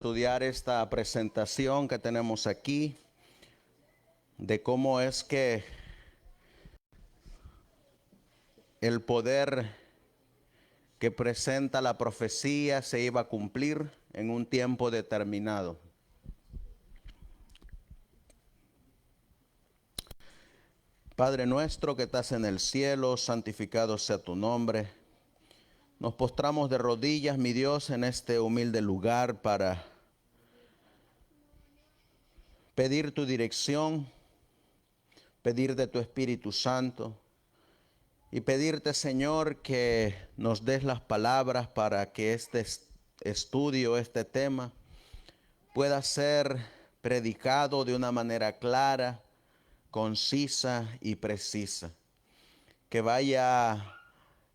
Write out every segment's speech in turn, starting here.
Estudiar esta presentación que tenemos aquí de cómo es que el poder que presenta la profecía se iba a cumplir en un tiempo determinado. Padre nuestro que estás en el cielo, santificado sea tu nombre. Nos postramos de rodillas, mi Dios, en este humilde lugar para pedir tu dirección, pedir de tu Espíritu Santo y pedirte, Señor, que nos des las palabras para que este estudio, este tema, pueda ser predicado de una manera clara, concisa y precisa. Que vaya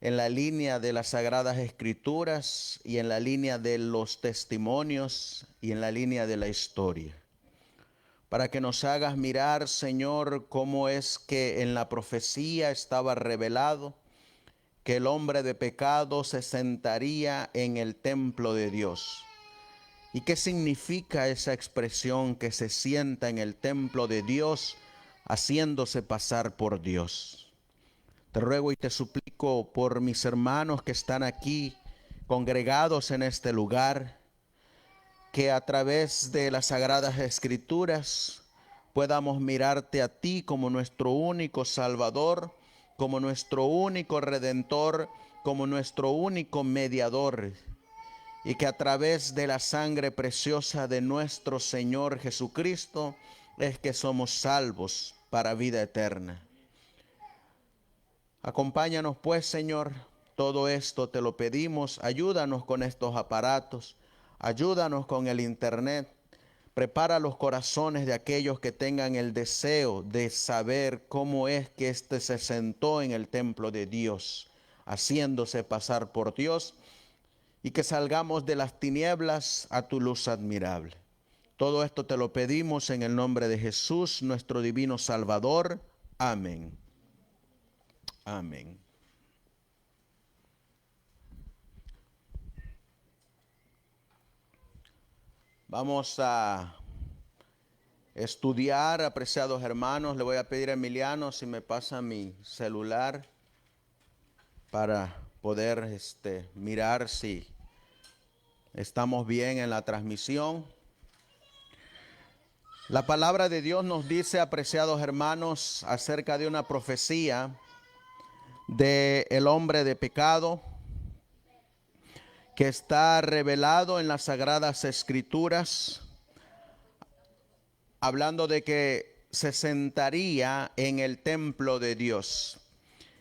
en la línea de las Sagradas Escrituras y en la línea de los testimonios y en la línea de la historia. Para que nos hagas mirar, Señor, cómo es que en la profecía estaba revelado que el hombre de pecado se sentaría en el templo de Dios. ¿Y qué significa esa expresión, que se sienta en el templo de Dios, haciéndose pasar por Dios? Te ruego y te suplico por mis hermanos que están aquí congregados en este lugar, que a través de las Sagradas Escrituras podamos mirarte a ti como nuestro único Salvador, como nuestro único Redentor, como nuestro único mediador, y que a través de la sangre preciosa de nuestro Señor Jesucristo es que somos salvos para vida eterna. Acompáñanos pues, Señor, todo esto te lo pedimos. Ayúdanos con estos aparatos, ayúdanos con el internet. Prepara los corazones de aquellos que tengan el deseo de saber cómo es que éste se sentó en el templo de Dios, haciéndose pasar por Dios, y que salgamos de las tinieblas a tu luz admirable. Todo esto te lo pedimos en el nombre de Jesús, nuestro divino Salvador. Amén. Amén. Vamos a estudiar, apreciados hermanos. Le voy a pedir a Emiliano si me pasa mi celular para poder mirar si estamos bien en la transmisión. La palabra de Dios nos dice, apreciados hermanos, acerca de una profecía del hombre de pecado que está revelado en las Sagradas Escrituras, hablando de que se sentaría en el templo de Dios.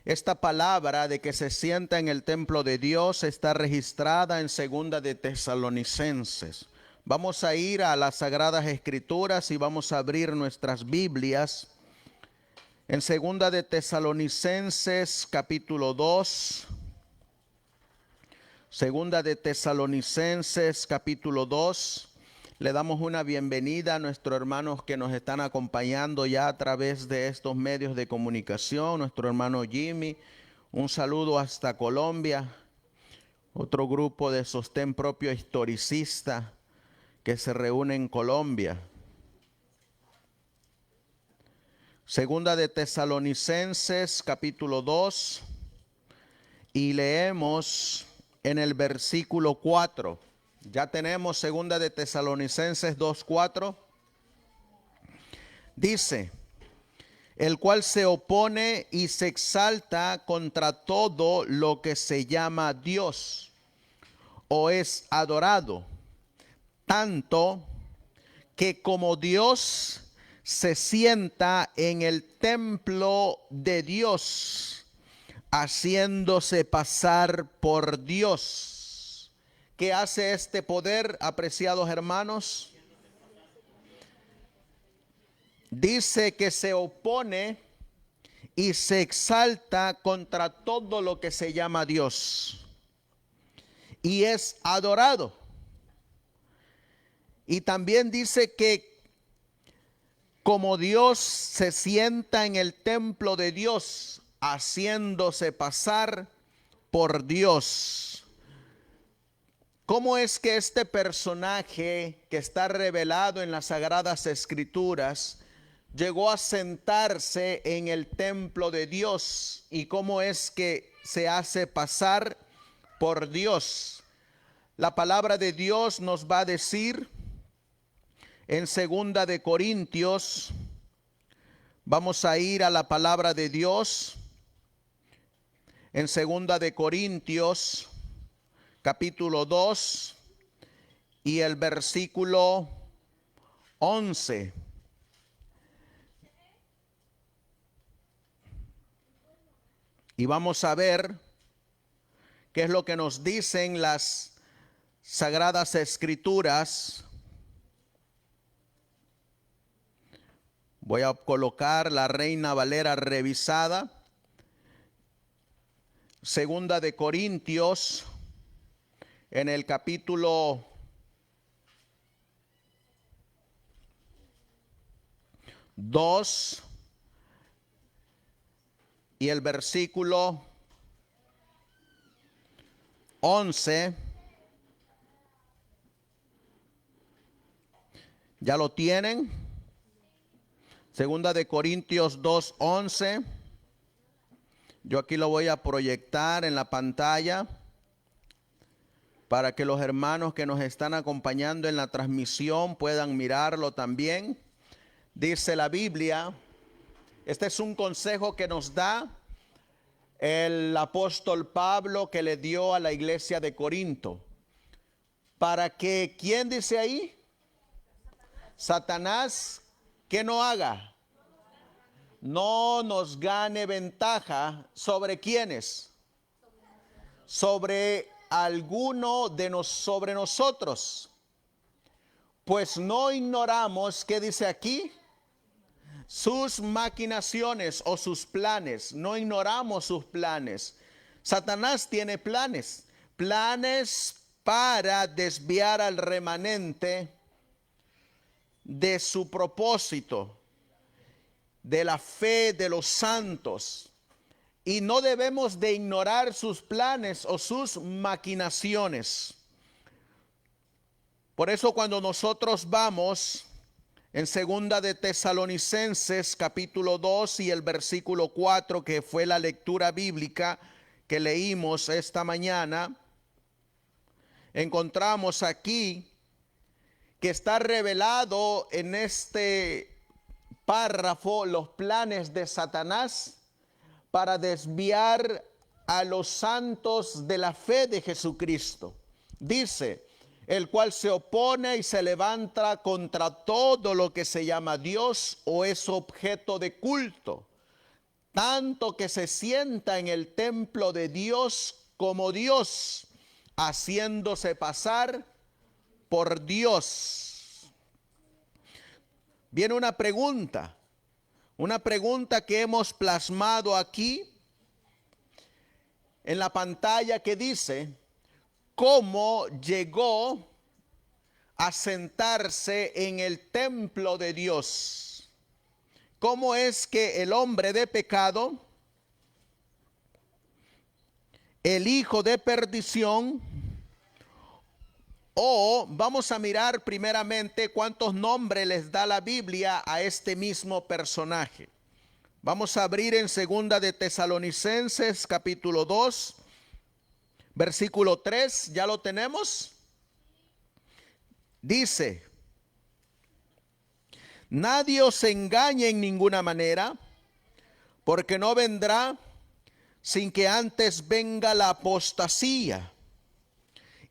Esta palabra de que se sienta en el templo de Dios está registrada en Segunda de Tesalonicenses. Vamos a ir a las Sagradas Escrituras y vamos a abrir nuestras Biblias en Segunda de Tesalonicenses capítulo 2. Segunda de Tesalonicenses capítulo 2. Le damos una bienvenida a nuestros hermanos que nos están acompañando ya a través de estos medios de comunicación. Nuestro hermano Jimmy, un saludo hasta Colombia. Otro grupo de sostén propio historicista que se reúne en Colombia. Segunda de Tesalonicenses capítulo 2 y leemos en el versículo 4. Ya tenemos Segunda de Tesalonicenses 2:4. Dice: el cual se opone y se exalta contra todo lo que se llama Dios o es adorado, tanto que como Dios se sienta en el templo de Dios, haciéndose pasar por Dios. ¿Qué hace este poder, apreciados hermanos? Dice que se opone y se exalta contra todo lo que se llama Dios y es adorado. Y también dice que como Dios se sienta en el templo de Dios, haciéndose pasar por Dios. ¿Cómo es que este personaje que está revelado en las Sagradas Escrituras llegó a sentarse en el templo de Dios? ¿Y cómo es que se hace pasar por Dios? La palabra de Dios nos va a decir en 2 Corintios, vamos a ir a la palabra de Dios, en 2 Corintios, capítulo 2 y el versículo 11. Y vamos a ver qué es lo que nos dicen las Sagradas Escrituras. Voy a colocar la Reina Valera revisada. 2 Corintios, en el capítulo 2 y el versículo 11. ¿Ya lo tienen? 2 Corintios 2:11. Yo aquí lo voy a proyectar en la pantalla para que los hermanos que nos están acompañando en la transmisión puedan mirarlo también. Dice la Biblia, este es un consejo que nos da el apóstol Pablo, que le dio a la iglesia de Corinto, para que, ¿quién dice ahí? Satanás, ¿qué no haga? No nos gane ventaja. ¿Sobre quiénes? Sobre alguno sobre nosotros. Pues no ignoramos, ¿qué dice aquí? Sus maquinaciones o sus planes. No ignoramos sus planes. Satanás tiene planes. Planes para desviar al remanente de su propósito, de la fe de los santos, y no debemos de ignorar sus planes o sus maquinaciones. Por eso cuando nosotros vamos en 2 Tesalonicenses capítulo 2 y el versículo 4, que fue la lectura bíblica que leímos esta mañana, encontramos aquí que está revelado en este párrafo los planes de Satanás para desviar a los santos de la fe de Jesucristo. Dice, el cual se opone y se levanta contra todo lo que se llama Dios o es objeto de culto, tanto que se sienta en el templo de Dios como Dios, haciéndose pasar por Dios. Viene una pregunta que hemos plasmado aquí en la pantalla, que dice, ¿cómo llegó a sentarse en el templo de Dios? ¿Cómo es que el hombre de pecado, el hijo de perdición, o vamos a mirar primeramente cuántos nombres les da la Biblia a este mismo personaje? Vamos a abrir en 2 Tesalonicenses capítulo 2, versículo 3, ¿ya lo tenemos? Dice, nadie os engañe en ninguna manera, porque no vendrá sin que antes venga la apostasía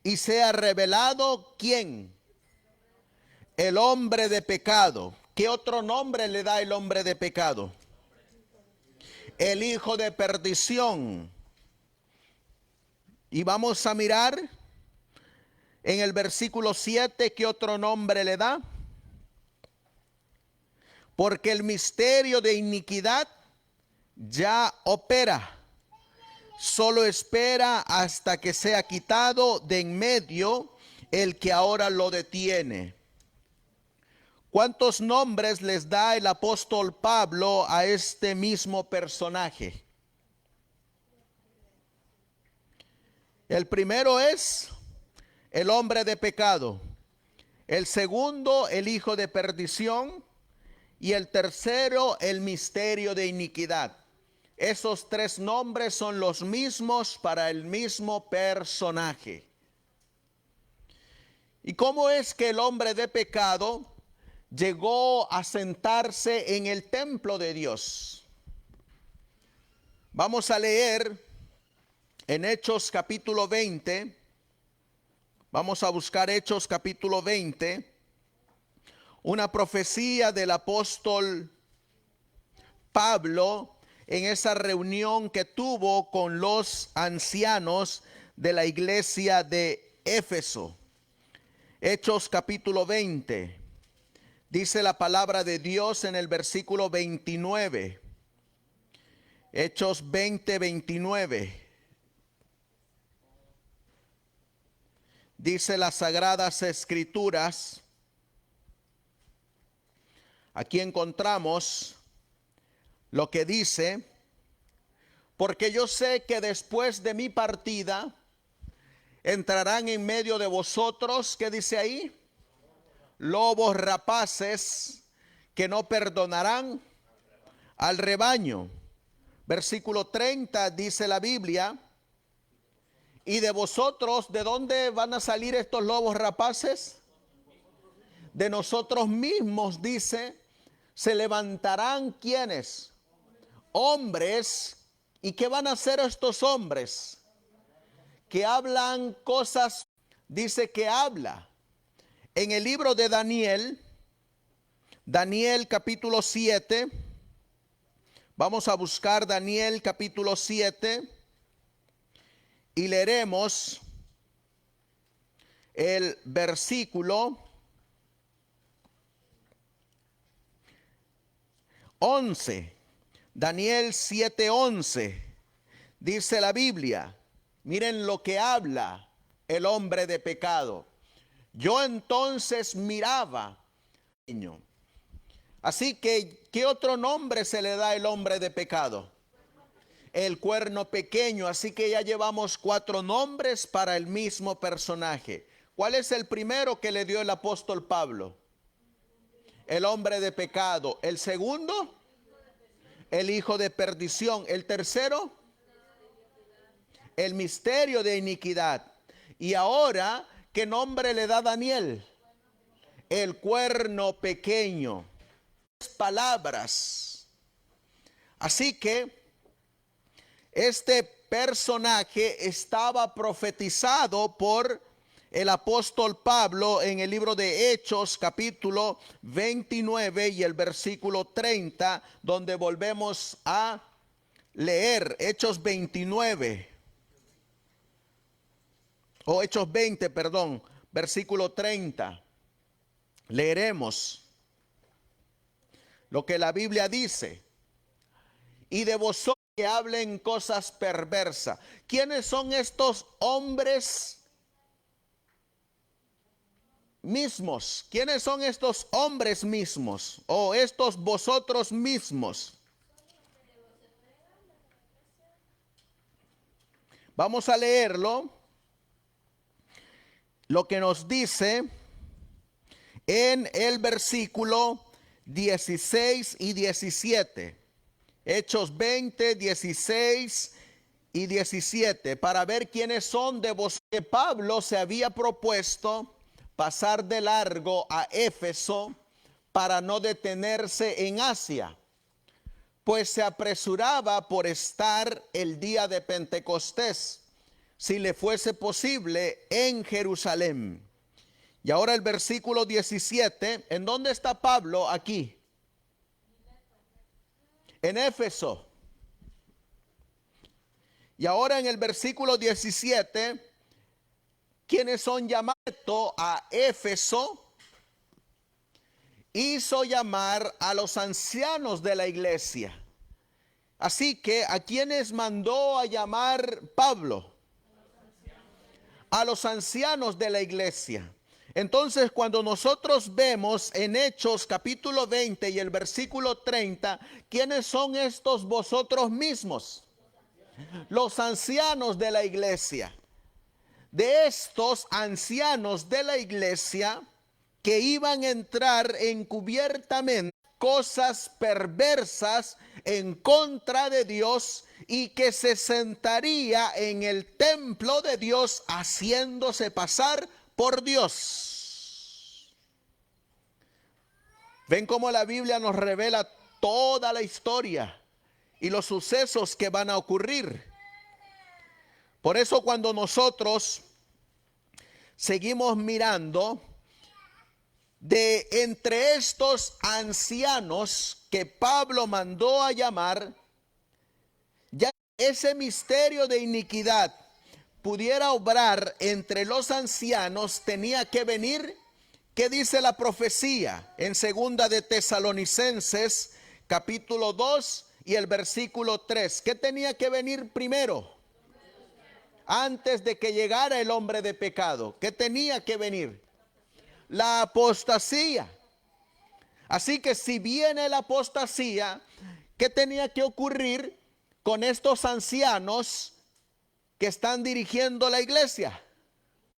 y sea revelado, ¿quién? El hombre de pecado. ¿Qué otro nombre le da el hombre de pecado? El hijo de perdición. Y vamos a mirar en el versículo 7, ¿qué otro nombre le da? Porque el misterio de iniquidad ya opera, solo espera hasta que sea quitado de en medio el que ahora lo detiene. ¿Cuántos nombres les da el apóstol Pablo a este mismo personaje? El primero es el hombre de pecado. El segundo, el hijo de perdición. Y el tercero, el misterio de iniquidad. Esos tres nombres son los mismos para el mismo personaje. ¿Y cómo es que el hombre de pecado llegó a sentarse en el templo de Dios? Vamos a leer en Hechos capítulo 20. Vamos a buscar Hechos capítulo 20. Una profecía del apóstol Pablo en esa reunión que tuvo con los ancianos de la iglesia de Éfeso. Hechos capítulo 20. Dice la palabra de Dios en el versículo 29. Hechos 20, 29. Dice las Sagradas Escrituras. Aquí encontramos lo que dice: porque yo sé que después de mi partida entrarán en medio de vosotros, ¿qué dice ahí? Lobos rapaces que no perdonarán al rebaño. Versículo 30 dice la Biblia: y de vosotros, ¿de dónde van a salir estos lobos rapaces? De nosotros mismos, dice. Se levantarán, ¿quiénes? Hombres. ¿Y qué van a hacer estos hombres? Que hablan cosas, dice que habla. En el libro de Daniel, Daniel capítulo 7, vamos a buscar Daniel capítulo 7 y leeremos el versículo 11. Daniel 7:11. Dice la Biblia, miren lo que habla el hombre de pecado. Yo entonces miraba. Así que, ¿qué otro nombre se le da al hombre de pecado? El cuerno pequeño. Así que ya llevamos 4 nombres para el mismo personaje. ¿Cuál es el primero que le dio el apóstol Pablo? El hombre de pecado. El segundo, el hijo de perdición. El tercero, el misterio de iniquidad. Y ahora, ¿qué nombre le da Daniel? El cuerno pequeño. Palabras. Así que este personaje estaba profetizado por el apóstol Pablo en el libro de Hechos capítulo 29 y el versículo 30, donde volvemos a leer Hechos 29 o Hechos 20, perdón, versículo 30. Leeremos lo que la Biblia dice: y de vosotros que hablen cosas perversas. ¿Quiénes son estos hombres mismos? ¿Quiénes son estos hombres mismos o estos vosotros mismos? Vamos a leerlo, lo que nos dice en el versículo 16 y 17. Hechos 20, 16 y 17, para ver quiénes son de vosotros. Que Pablo se había propuesto pasar de largo a Éfeso para no detenerse en Asia, pues se apresuraba por estar el día de Pentecostés, si le fuese posible, en Jerusalén. Y ahora el versículo 17, ¿en dónde está Pablo aquí? En Éfeso. Y ahora en el versículo 17, ¿quiénes son llamados a Éfeso? Hizo llamar a los ancianos de la iglesia. Así que, ¿a quiénes mandó a llamar Pablo? A los ancianos de la iglesia. Entonces, cuando nosotros vemos en Hechos capítulo 20 y el versículo 30, ¿quiénes son estos vosotros mismos? Los ancianos de la iglesia. de estos ancianos de la iglesia que iban a entrar encubiertamente cosas perversas en contra de Dios y que se sentaría en el templo de Dios haciéndose pasar por Dios. Ven cómo la Biblia nos revela toda la historia y los sucesos que van a ocurrir. Por eso cuando nosotros seguimos mirando, de entre estos ancianos que Pablo mandó a llamar, ya ese misterio de iniquidad pudiera obrar entre los ancianos, tenía que venir. ¿Qué dice la profecía en segunda de Tesalonicenses capítulo 2 y el versículo 3? ¿Qué tenía que venir primero? Antes de que llegara el hombre de pecado, ¿qué tenía que venir? La apostasía. Así que si viene la apostasía, ¿qué tenía que ocurrir con estos ancianos que están dirigiendo la iglesia?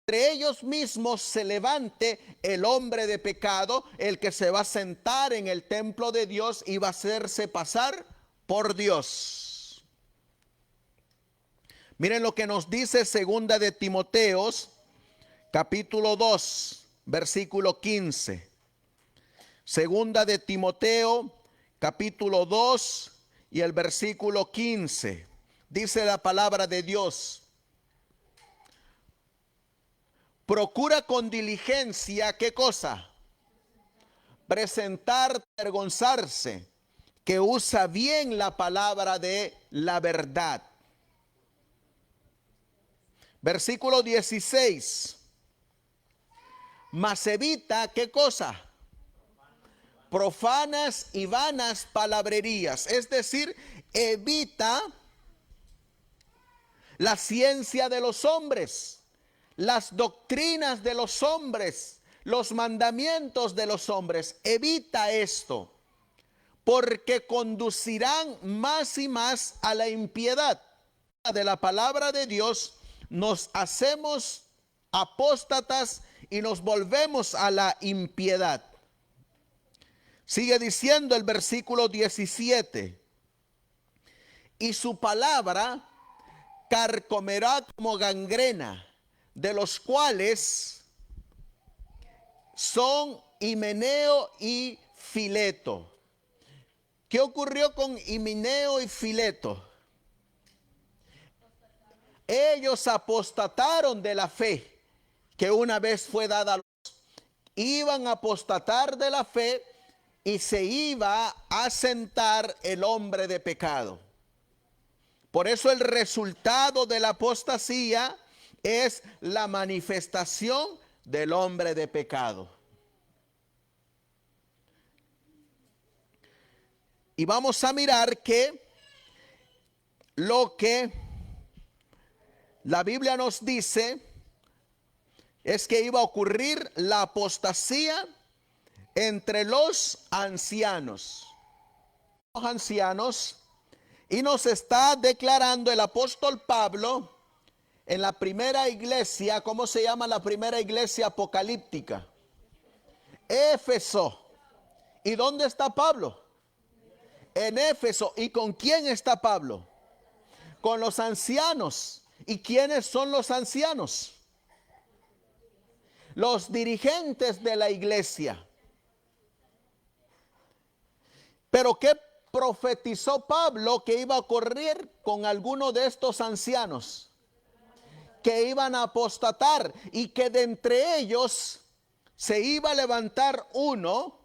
Entre ellos mismos se levante el hombre de pecado, el que se va a sentar en el templo de Dios y va a hacerse pasar por Dios. Miren lo que nos dice segunda de Timoteos, capítulo 2. Versículo 15. Segunda de Timoteo, capítulo 2 y el versículo 15. Dice la palabra de Dios: procura con diligencia, ¿qué cosa? Presentar, avergonzarse, que usa bien la palabra de la verdad. Versículo 16. Mas evita, ¿qué cosa? Profanas y vanas palabrerías. Es decir, evita la ciencia de los hombres, las doctrinas de los hombres, los mandamientos de los hombres. Evita esto, porque conducirán más y más a la impiedad. De la palabra de Dios nos hacemos apóstatas y nos volvemos a la impiedad. Sigue diciendo el versículo 17: y su palabra carcomerá como gangrena, de los cuales son Himeneo y Fileto. ¿Qué ocurrió con Himeneo y Fileto? Ellos apostataron de la fe que una vez fue dada a los, iban a apostatar de la fe y se iba a sentar el hombre de pecado. Por eso el resultado de la apostasía es la manifestación del hombre de pecado. Y vamos a mirar que lo que la Biblia nos dice es que iba a ocurrir la apostasía entre los ancianos. Los ancianos, y nos está declarando el apóstol Pablo en la primera iglesia. ¿Cómo se llama la primera iglesia apocalíptica? Éfeso. ¿Y dónde está Pablo? En Éfeso. ¿Y con quién está Pablo? Con los ancianos. ¿Y quiénes son los ancianos? Los dirigentes de la iglesia. Pero ¿qué profetizó Pablo que iba a ocurrir con alguno de estos ancianos? Que iban a apostatar y que de entre ellos se iba a levantar uno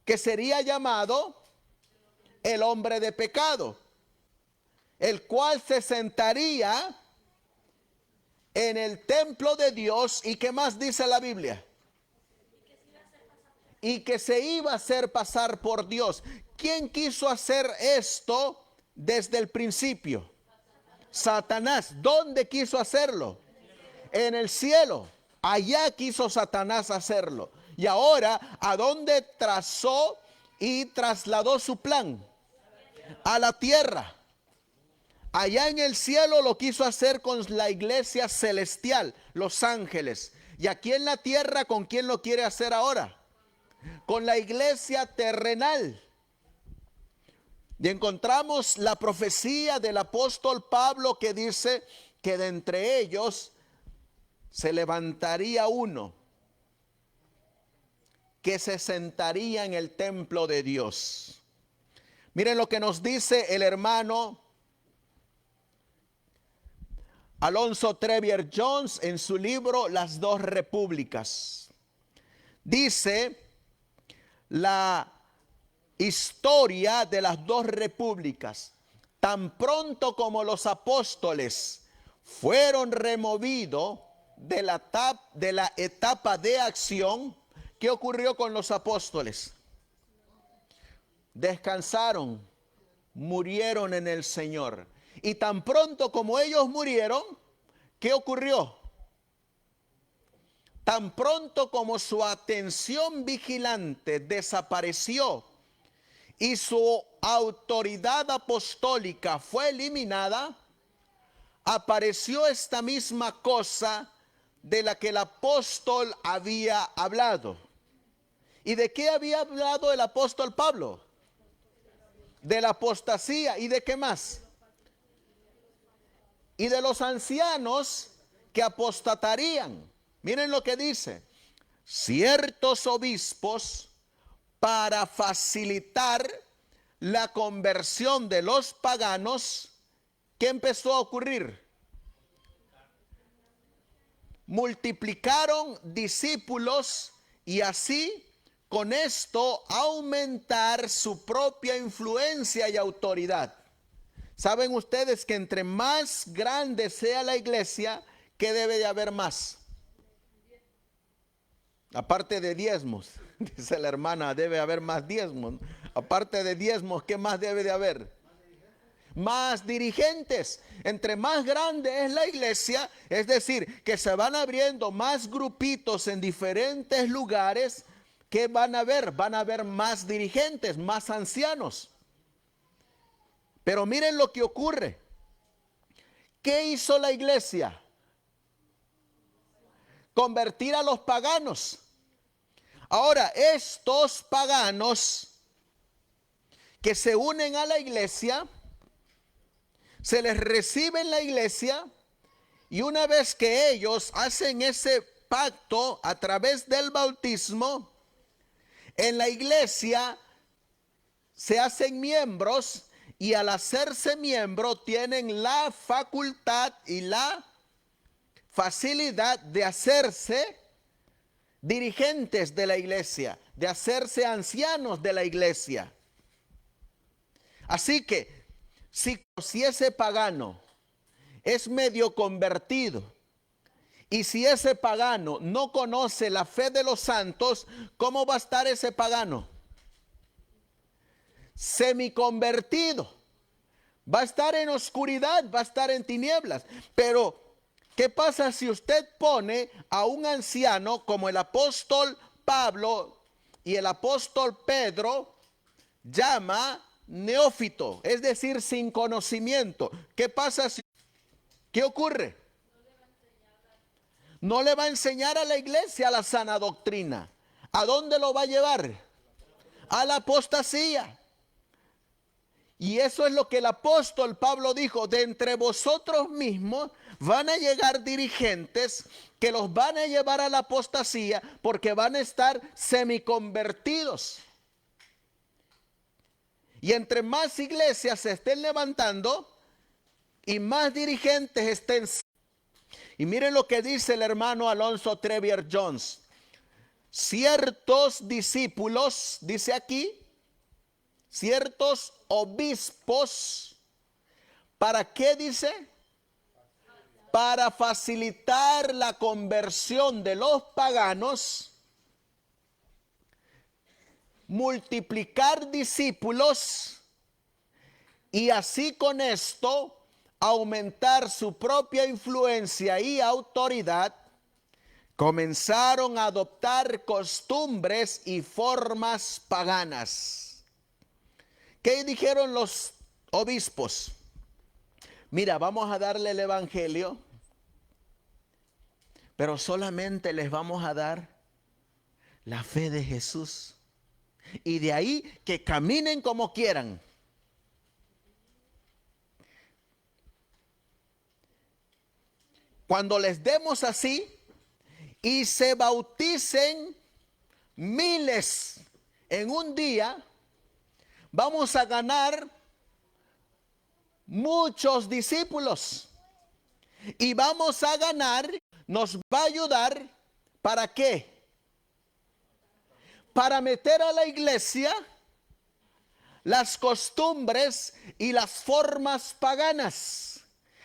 que sería llamado el hombre de pecado, el cual se sentaría en el templo de Dios. ¿Y qué más dice la Biblia? Y que se iba a hacer pasar por Dios. ¿Quién quiso hacer esto desde el principio? Satanás. ¿Dónde quiso hacerlo? En el cielo. Allá quiso Satanás hacerlo. Y ahora, ¿a dónde trazó y trasladó su plan? A la tierra. Allá en el cielo lo quiso hacer con la iglesia celestial, los ángeles. Y aquí en la tierra, ¿con quién lo quiere hacer ahora? Con la iglesia terrenal. Y encontramos la profecía del apóstol Pablo que dice que de entre ellos se levantaría uno que se sentaría en el templo de Dios. Miren lo que nos dice el hermano Alonso Trevier Jones en su libro Las dos repúblicas. Dice la historia de las dos repúblicas. Tan pronto como los apóstoles fueron removidos de la etapa de acción, ¿qué ocurrió con los apóstoles? Descansaron, murieron en el Señor. Y tan pronto como ellos murieron, ¿qué ocurrió? Tan pronto como su atención vigilante desapareció y su autoridad apostólica fue eliminada, apareció esta misma cosa de la que el apóstol había hablado. ¿Y de qué había hablado el apóstol Pablo? De la apostasía. ¿Y de qué más? Y de los ancianos que apostatarían. Miren lo que dice. Ciertos obispos, para facilitar la conversión de los paganos, ¿qué empezó a ocurrir? Multiplicaron discípulos y así con esto aumentar su propia influencia y autoridad. ¿Saben ustedes que entre más grande sea la iglesia, qué debe de haber más? Aparte de diezmos, dice la hermana, debe haber más diezmos. Aparte de diezmos, ¿qué más debe de haber? Más dirigentes. Entre más grande es la iglesia, es decir, que se van abriendo más grupitos en diferentes lugares, ¿qué van a haber? Van a haber más dirigentes, más ancianos. Pero miren lo que ocurre. ¿Qué hizo la iglesia? Convertir a los paganos. Ahora, estos paganos que se unen a la iglesia, se les recibe en la iglesia, y una vez que ellos hacen ese pacto a través del bautismo, en la iglesia se hacen miembros, y al hacerse miembro tienen la facultad y la facilidad de hacerse dirigentes de la iglesia, de hacerse ancianos de la iglesia. Así que si ese pagano es medio convertido, y si ese pagano no conoce la fe de los santos, ¿cómo va a estar ese pagano? Semiconvertido. Va a estar en oscuridad, va a estar en tinieblas. Pero ¿qué pasa si usted pone a un anciano como el apóstol Pablo y el apóstol Pedro llama neófito, es decir, sin conocimiento? ¿Qué pasa si? ¿Qué ocurre? No le va a enseñar a la iglesia la sana doctrina. ¿A dónde lo va a llevar? A la apostasía. Y eso es lo que el apóstol Pablo dijo: de entre vosotros mismos van a llegar dirigentes que los van a llevar a la apostasía, porque van a estar semiconvertidos. Y entre más iglesias se estén levantando y más dirigentes estén. Y miren lo que dice el hermano Alonso Trevier Jones. Ciertos discípulos, dice aquí, ciertos obispos, ¿para qué dice? Para facilitar la conversión de los paganos, multiplicar discípulos y así con esto aumentar su propia influencia y autoridad, comenzaron a adoptar costumbres y formas paganas. ¿Qué dijeron los obispos? Mira, vamos a darle el evangelio, pero solamente les vamos a dar la fe de Jesús. Y de ahí que caminen como quieran. Cuando les demos así y se bauticen miles en un día, vamos a ganar muchos discípulos. Y vamos a ganar, nos va a ayudar, ¿para qué? Para meter a la iglesia las costumbres y las formas paganas.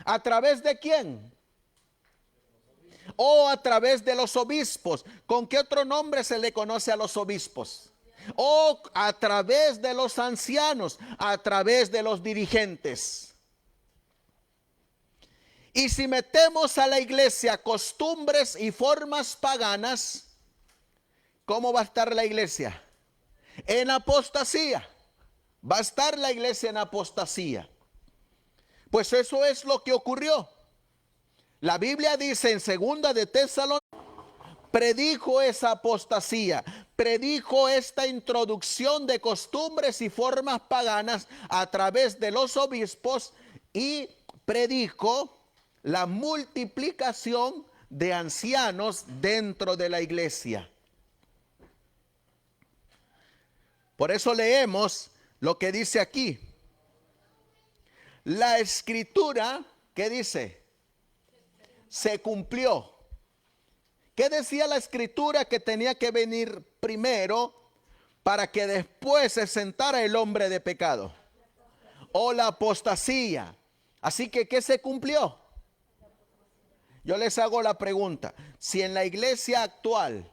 ¿A través de quién? O a través de los obispos. ¿Con qué otro nombre se le conoce a los obispos? O a través de los ancianos, a través de los dirigentes. Y si metemos a la iglesia costumbres y formas paganas, ¿cómo va a estar la iglesia? En apostasía. Va a estar la iglesia en apostasía. Pues eso es lo que ocurrió. La Biblia dice en 2 de Tesalonicenses, predijo esa apostasía, predijo esta introducción de costumbres y formas paganas a través de los obispos y predijo la multiplicación de ancianos dentro de la iglesia. Por eso leemos lo que dice aquí. La escritura, ¿qué dice? Se cumplió. ¿Qué decía la escritura que tenía que venir primero para que después se sentara el hombre de pecado? O la apostasía. Así que, ¿qué se cumplió? Yo les hago la pregunta. Si en la iglesia actual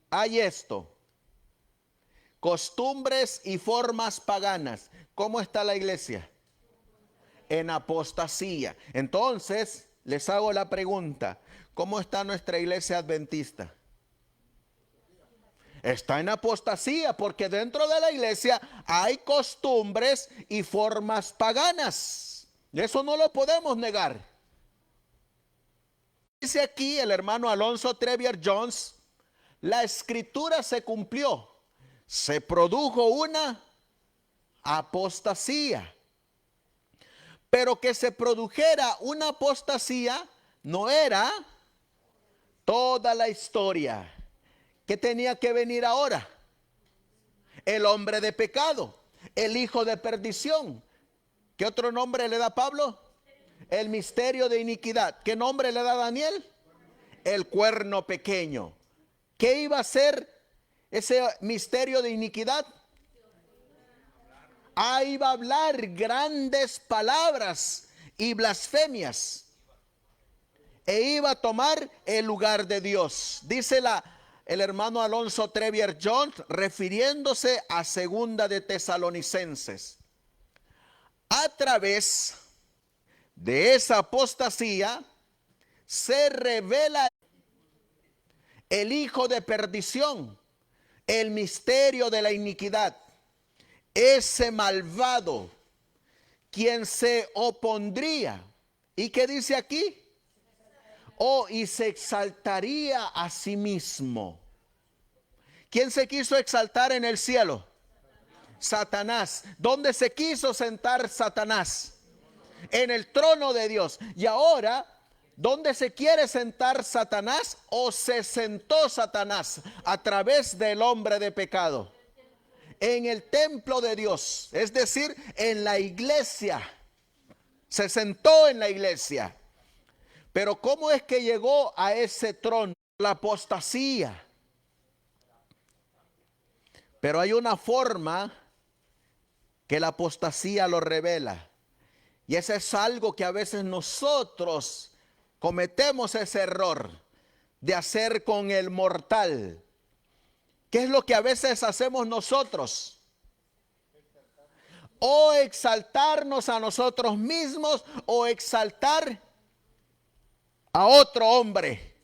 hay esto, costumbres y formas paganas, ¿cómo está la iglesia? En apostasía. Entonces, les hago la pregunta, ¿cómo está nuestra iglesia adventista? Está en apostasía porque dentro de la iglesia hay costumbres y formas paganas. Eso no lo podemos negar. Dice aquí el hermano Alonso Trevier Jones, la escritura se cumplió. Se produjo una apostasía. Pero que se produjera una apostasía no era toda la historia. ¿Qué tenía que venir ahora? El hombre de pecado, el hijo de perdición. ¿Qué otro nombre le da Pablo? El misterio de iniquidad. ¿Qué nombre le da Daniel? El cuerno pequeño. ¿Qué iba a ser ese misterio de iniquidad? Iba a hablar grandes palabras y blasfemias. E iba a tomar el lugar de Dios. Dice el hermano Alonso Trevier Jones, refiriéndose a 2 de Tesalonicenses. A través de esa apostasía se revela el hijo de perdición, el misterio de la iniquidad, ese malvado quien se opondría. ¿Y qué dice aquí? Y se exaltaría a sí mismo. ¿Quién se quiso exaltar en el cielo? Satanás. ¿Dónde se quiso sentar Satanás? En el trono de Dios. Y ahora, ¿dónde se quiere sentar Satanás? ¿O se sentó Satanás a través del hombre de pecado? En el templo de Dios, es decir, en la iglesia. Se sentó en la iglesia. Pero ¿cómo es que llegó a ese trono? La apostasía. Pero hay una forma que la apostasía lo revela. Y eso es algo que a veces nosotros cometemos ese error de hacer con el mortal. ¿Qué es lo que a veces hacemos nosotros? O exaltarnos a nosotros mismos o exaltar a otro hombre.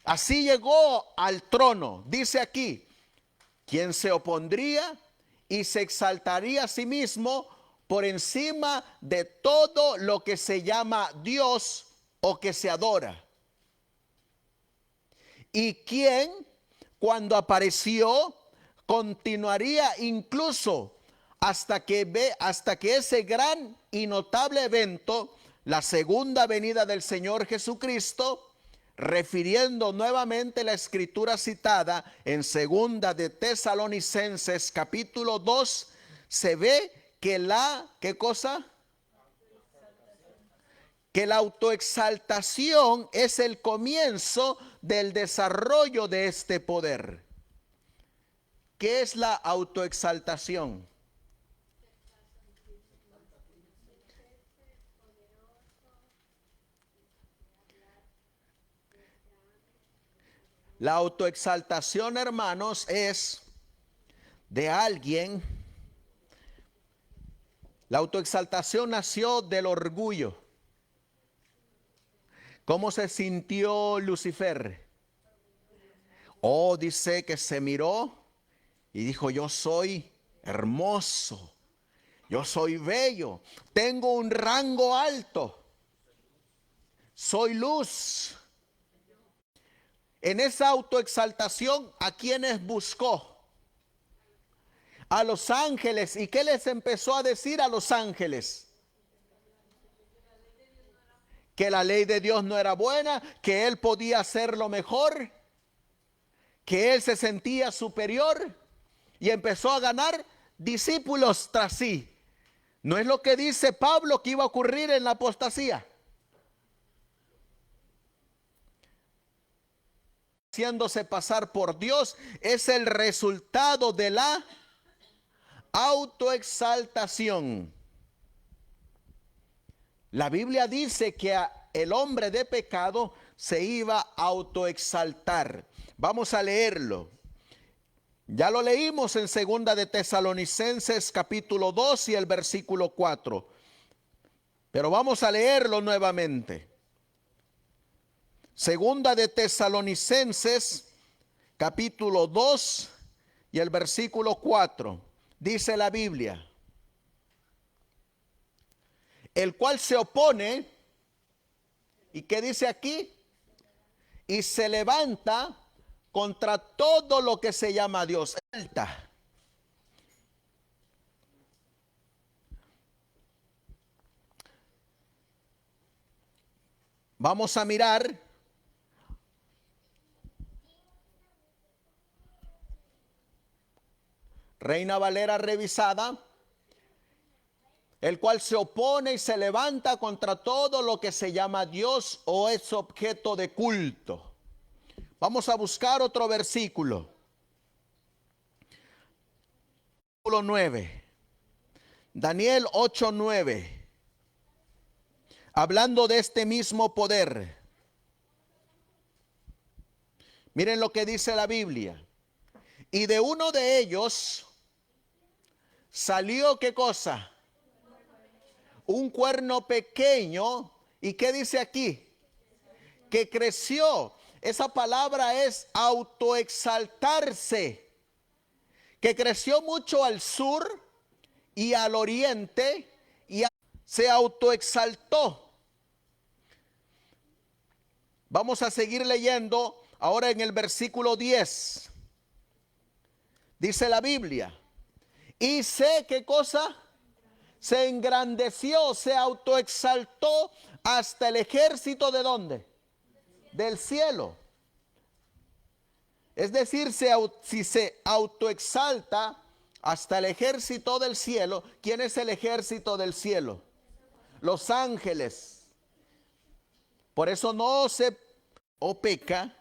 Así llegó al trono. Dice aquí, quien se opondría y se exaltaría a sí mismo por encima de todo lo que se llama Dios o que se adora. Y quien, cuando apareció, continuaría incluso hasta que ese gran y notable evento, la segunda venida del Señor Jesucristo, refiriendo nuevamente la escritura citada en segunda de Tesalonicenses capítulo 2, se ve que ¿qué cosa? Que la autoexaltación es el comienzo del desarrollo de este poder. ¿Qué es la autoexaltación? La autoexaltación, hermanos, es de alguien. La autoexaltación nació del orgullo. ¿Cómo se sintió Lucifer? Oh, dice que se miró y dijo: yo soy hermoso, yo soy bello, tengo un rango alto, soy luz. En esa autoexaltación, ¿a quiénes buscó? A los ángeles. ¿Y qué les empezó a decir a los ángeles? Que la ley de Dios no era buena, que él podía hacerlo mejor, que él se sentía superior, y empezó a ganar discípulos tras sí. ¿No es lo que dice Pablo que iba a ocurrir en la apostasía? Haciéndose pasar por Dios es el resultado de la autoexaltación. La Biblia dice que el hombre de pecado se iba a autoexaltar. Vamos a leerlo. Ya lo leímos en segunda de Tesalonicenses capítulo 2 y el versículo 4. Pero vamos a leerlo nuevamente. Segunda de Tesalonicenses capítulo 2 y el versículo 4. Dice la Biblia: el cual se opone, ¿y qué dice aquí? Y se levanta contra todo lo que se llama Dios. Vamos a mirar Reina Valera revisada. El cual se opone y se levanta contra todo lo que se llama Dios o es objeto de culto. Vamos a buscar otro versículo. Versículo 9. Daniel 8:9. Hablando de este mismo poder. Miren lo que dice la Biblia. Y de uno de ellos salió, ¿qué cosa? Un cuerno pequeño. ¿Y qué dice aquí? Que creció. Esa palabra es autoexaltarse. Que creció mucho al sur y al oriente y se autoexaltó. Vamos a seguir leyendo ahora en el versículo 10. Dice la Biblia: y sé, ¿qué cosa? Se engrandeció, se autoexaltó hasta el ejército ¿de dónde? Del cielo. Es decir, si se autoexalta hasta el ejército del cielo, ¿quién es el ejército del cielo? Los ángeles. Por eso no se peca.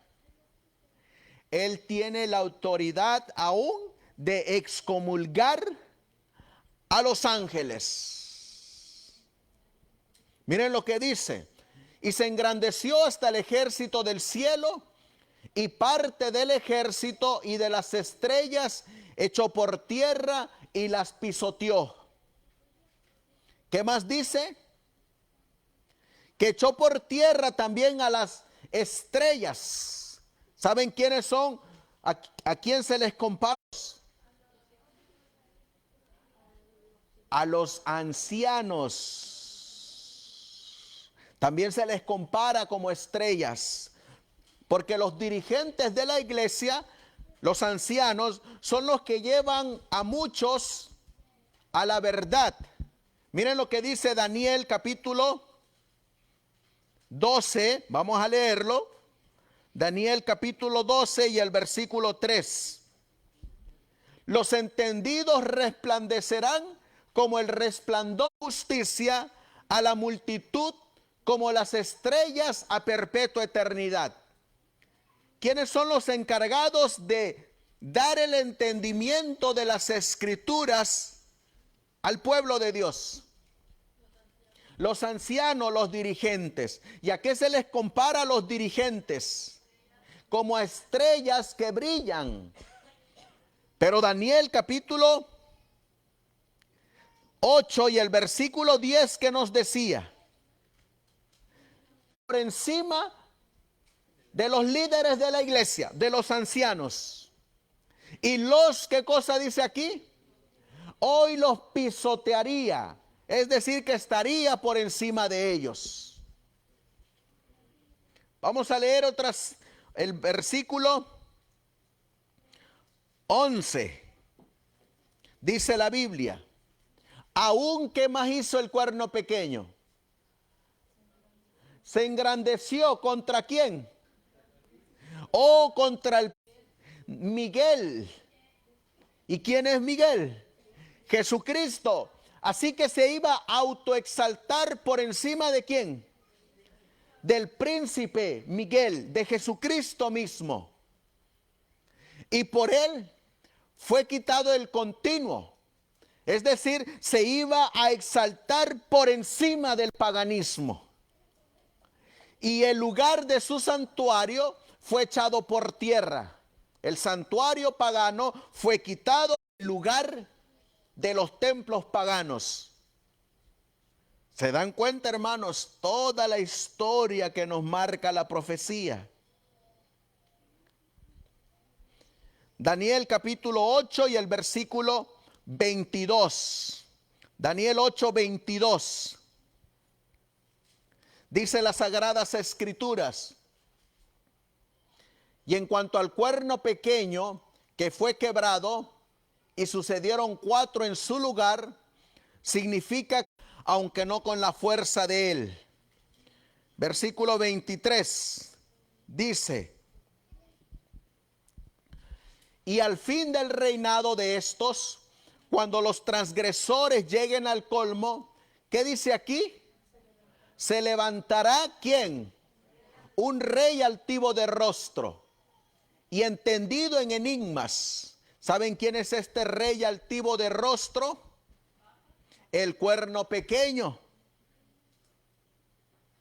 Él tiene la autoridad aún de excomulgar a los ángeles. Miren lo que dice: y se engrandeció hasta el ejército del cielo, y parte del ejército y de las estrellas echó por tierra y las pisoteó. ¿Qué más dice? Que echó por tierra también a las estrellas. ¿Saben quiénes son ¿A quién se les compara? A los ancianos. También se les compara como estrellas, porque los dirigentes de la iglesia, los ancianos, son los que llevan a muchos a la verdad. Miren lo que dice Daniel capítulo 12, vamos a leerlo. Daniel capítulo 12 y el versículo 3. Los entendidos resplandecerán como el resplandor de justicia a la multitud, como las estrellas a perpetua eternidad. ¿Quiénes son los encargados de dar el entendimiento de las escrituras al pueblo de Dios? Los ancianos, los dirigentes. ¿Y a qué se les compara a los dirigentes? Como a estrellas que brillan. Pero Daniel capítulo 8 y el versículo 10 que nos decía, por encima de los líderes de la iglesia, de los ancianos, y los, ¿qué cosa dice aquí? Hoy los pisotearía, es decir, que estaría por encima de ellos. Vamos a leer el versículo 11. Dice la Biblia, aún que más hizo el cuerno pequeño, se engrandeció ¿contra quién? O contra el Miguel. ¿Y quién es Miguel? Jesucristo. Así que se iba a autoexaltar por encima de quién? Del príncipe Miguel, de Jesucristo mismo. Y por él fue quitado el continuo. Es decir, se iba a exaltar por encima del paganismo. Y el lugar de su santuario fue echado por tierra. El santuario pagano fue quitado del lugar de los templos paganos. ¿Se dan cuenta, hermanos? Toda la historia que nos marca la profecía. Daniel capítulo 8 y el versículo 22. Daniel 8, 22. Dice las Sagradas Escrituras, y en cuanto al cuerno pequeño que fue quebrado y sucedieron 4 en su lugar, significa aunque no con la fuerza de él. Versículo 23 dice, y al fin del reinado de estos, cuando los transgresores lleguen al colmo, ¿qué dice aquí? Se levantará ¿quién? Un rey altivo de rostro y entendido en enigmas. ¿Saben quién es este rey altivo de rostro? El cuerno pequeño.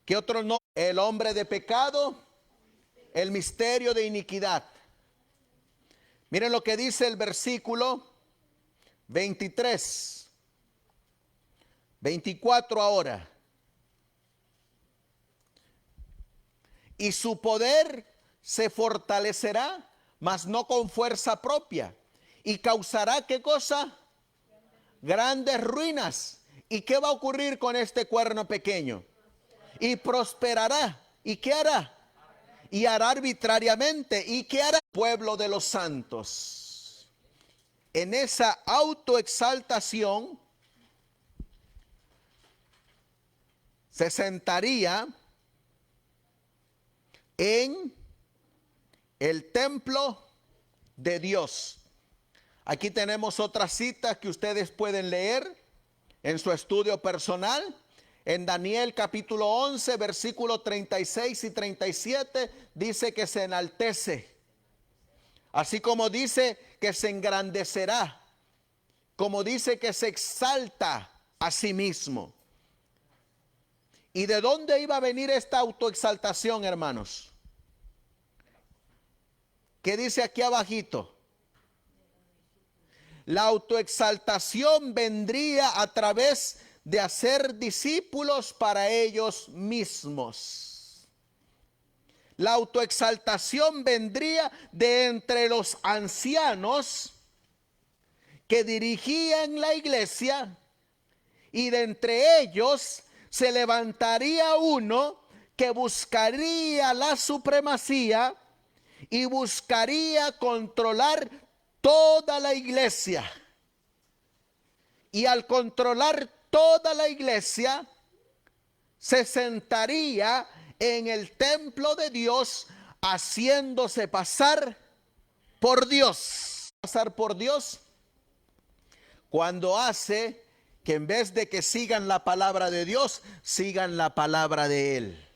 ¿Qué otro nombre? El hombre de pecado, el misterio de iniquidad. Miren lo que dice el versículo 23, 24 ahora. Y su poder se fortalecerá, mas no con fuerza propia. Y causará, ¿qué cosa? Grandes ruinas. ¿Y qué va a ocurrir con este cuerno pequeño? Y prosperará. ¿Y qué hará? Y hará arbitrariamente. ¿Y qué hará el pueblo de los santos? En esa autoexaltación se sentaría en el templo de Dios. Aquí tenemos otras citas que ustedes pueden leer en su estudio personal. En Daniel capítulo 11, versículos 36 y 37, dice que se enaltece. Así como dice que se engrandecerá, como dice que se exalta a sí mismo. ¿Y de dónde iba a venir esta autoexaltación, hermanos? ¿Qué dice aquí abajito? La autoexaltación vendría a través de hacer discípulos para ellos mismos. La autoexaltación vendría de entre los ancianos que dirigían la iglesia, y de entre ellos se levantaría uno que buscaría la supremacía y buscaría controlar toda la iglesia. Y al controlar toda la iglesia, se sentaría en el templo de Dios, haciéndose pasar por Dios. Pasar por Dios cuando hace que en vez de que sigan la palabra de Dios, sigan la palabra de Él.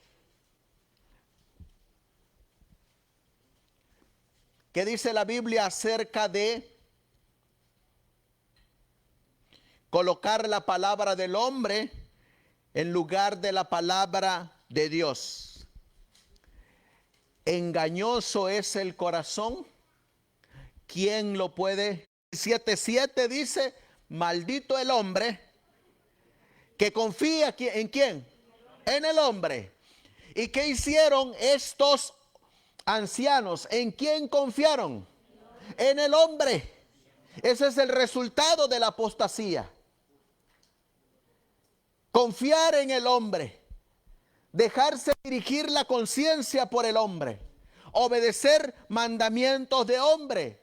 ¿Qué dice la Biblia acerca de colocar la palabra del hombre en lugar de la palabra de Dios? Engañoso es el corazón, ¿quién lo puede? 7:7 dice, maldito el hombre que confía ¿en quién? En el hombre. ¿Y qué hicieron estos ancianos? ¿En quién confiaron? En el hombre. Ese es el resultado de la apostasía. Confiar en el hombre, dejarse dirigir la conciencia por el hombre, obedecer mandamientos de hombre,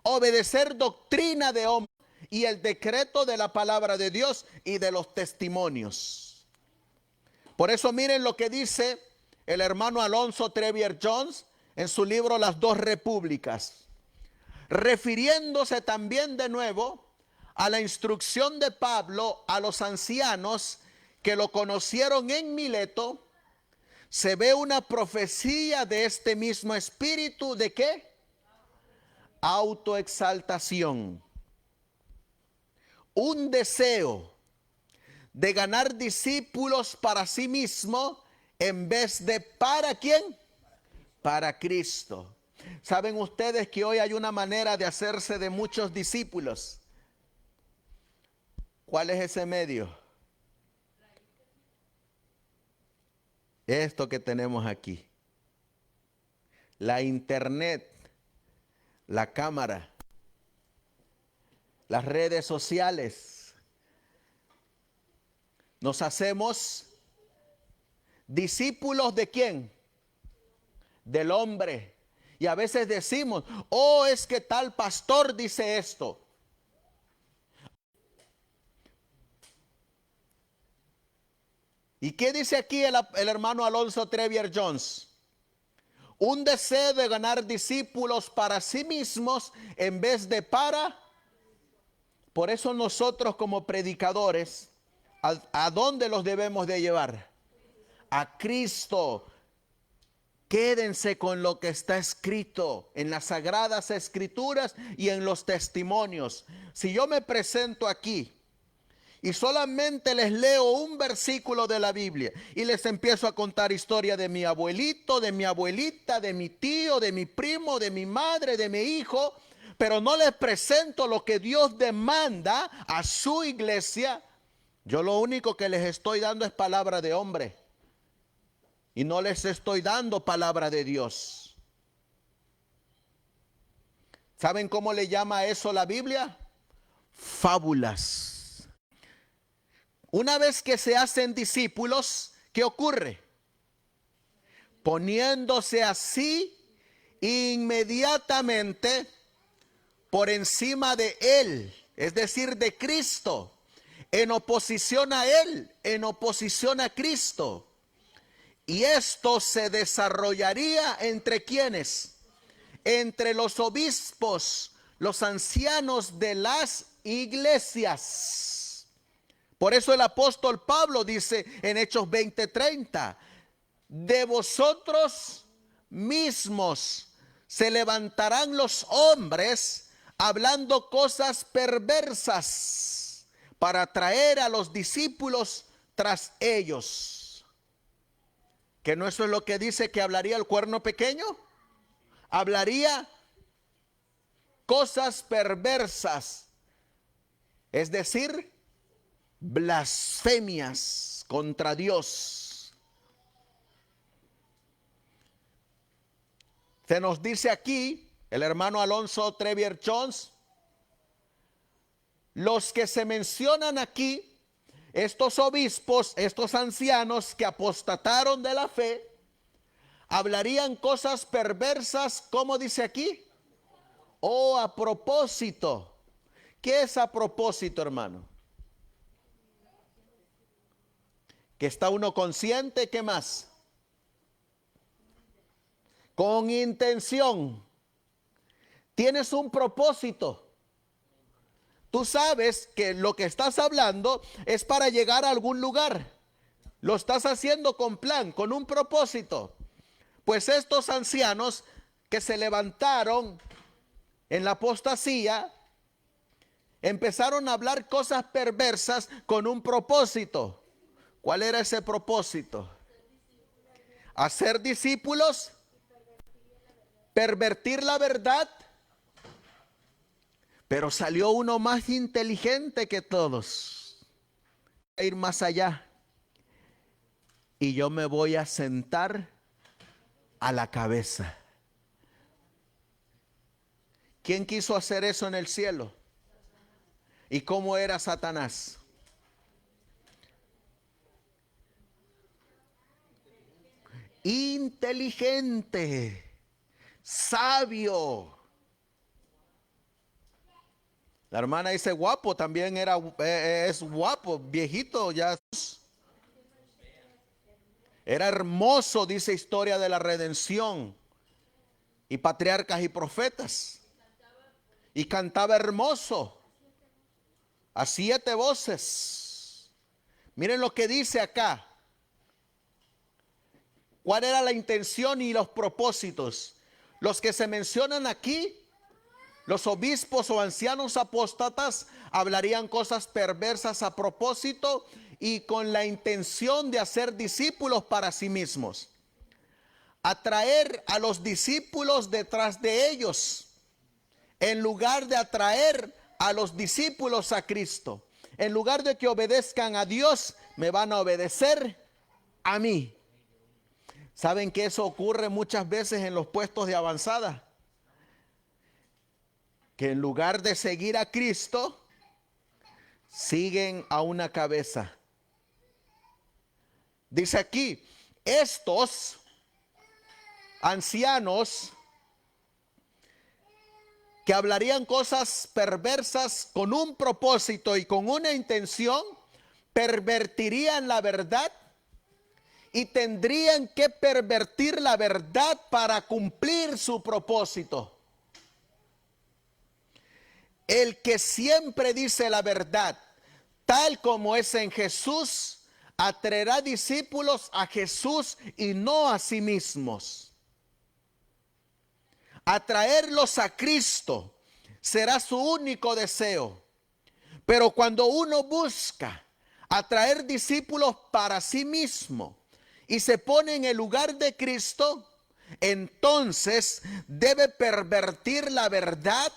obedecer doctrina de hombre y el decreto de la palabra de Dios y de los testimonios. Por eso miren lo que dice el hermano Alonso Trevier Jones en su libro Las dos Repúblicas, refiriéndose también de nuevo a la instrucción de Pablo a los ancianos que lo conocieron en Mileto. Se ve una profecía de este mismo espíritu. ¿De qué? Autoexaltación. Un deseo de ganar discípulos para sí mismo en vez de ¿para quién? Para Cristo. ¿Saben ustedes que hoy hay una manera de hacerse de muchos discípulos? ¿Cuál es ese medio? Esto que tenemos aquí. La internet, la cámara, las redes sociales. Nos hacemos discípulos ¿de quién? Del hombre. Y a veces decimos, oh, es que tal pastor dice esto. ¿Y qué dice aquí el hermano Alonso Trevier Jones? Un deseo de ganar discípulos para sí mismos en vez de para. Por eso nosotros como predicadores, ¿a dónde los debemos de llevar? A Cristo. Quédense con lo que está escrito en las sagradas escrituras y en los testimonios. Si yo me presento aquí y solamente les leo un versículo de la Biblia y les empiezo a contar historia de mi abuelito, de mi abuelita, de mi tío, de mi primo, de mi madre, de mi hijo, pero no les presento lo que Dios demanda a su iglesia, yo lo único que les estoy dando es palabra de hombre y no les estoy dando palabra de Dios. ¿Saben cómo le llama a eso la Biblia? Fábulas. Una vez que se hacen discípulos, ¿qué ocurre? Poniéndose así inmediatamente por encima de Él, es decir, de Cristo, en oposición a Él, en oposición a Cristo. Y esto se desarrollaría entre ¿quiénes? Entre los obispos, los ancianos de las iglesias. Por eso el apóstol Pablo dice en Hechos 20:30, de vosotros mismos se levantarán los hombres hablando cosas perversas para atraer a los discípulos tras ellos. ¿Que no eso es lo que dice que hablaría el cuerno pequeño? Hablaría cosas perversas, es decir, blasfemias contra Dios. Se nos dice aquí, el hermano Alonso Trevier Jones, los que se mencionan aquí, estos obispos, estos ancianos que apostataron de la fe, hablarían cosas perversas, como dice aquí, o a propósito. ¿Qué es a propósito, hermano? Que está uno consciente, ¿qué más? Con intención. Tienes un propósito. Tú sabes que lo que estás hablando es para llegar a algún lugar. Lo estás haciendo con plan, con un propósito. Pues estos ancianos que se levantaron en la apostasía, empezaron a hablar cosas perversas con un propósito. ¿Cuál era ese propósito? Hacer discípulos, pervertir la verdad. Pero salió uno más inteligente que todos. A ir más allá. Y yo me voy a sentar a la cabeza. ¿Quién quiso hacer eso en el cielo? ¿Y cómo era Satanás? Inteligente, sabio. La hermana dice guapo, también es guapo, viejito ya. Era hermoso, dice Historia de la Redención. Y Patriarcas y Profetas. Y cantaba hermoso. A 7 voces. Miren lo que dice acá. ¿Cuál era la intención y los propósitos? Los que se mencionan aquí, los obispos o ancianos apóstatas, hablarían cosas perversas a propósito y con la intención de hacer discípulos para sí mismos. Atraer a los discípulos detrás de ellos, en lugar de atraer a los discípulos a Cristo. En lugar de que obedezcan a Dios, me van a obedecer a mí. ¿Saben que eso ocurre muchas veces en los puestos de avanzada? Que en lugar de seguir a Cristo, siguen a una cabeza. Dice aquí, estos ancianos que hablarían cosas perversas con un propósito y con una intención, pervertirían la verdad y tendrían que pervertir la verdad para cumplir su propósito. El que siempre dice la verdad, tal como es en Jesús, atraerá discípulos a Jesús y no a sí mismos. Atraerlos a Cristo será su único deseo. Pero cuando uno busca atraer discípulos para sí mismo y se pone en el lugar de Cristo, entonces debe pervertir la verdad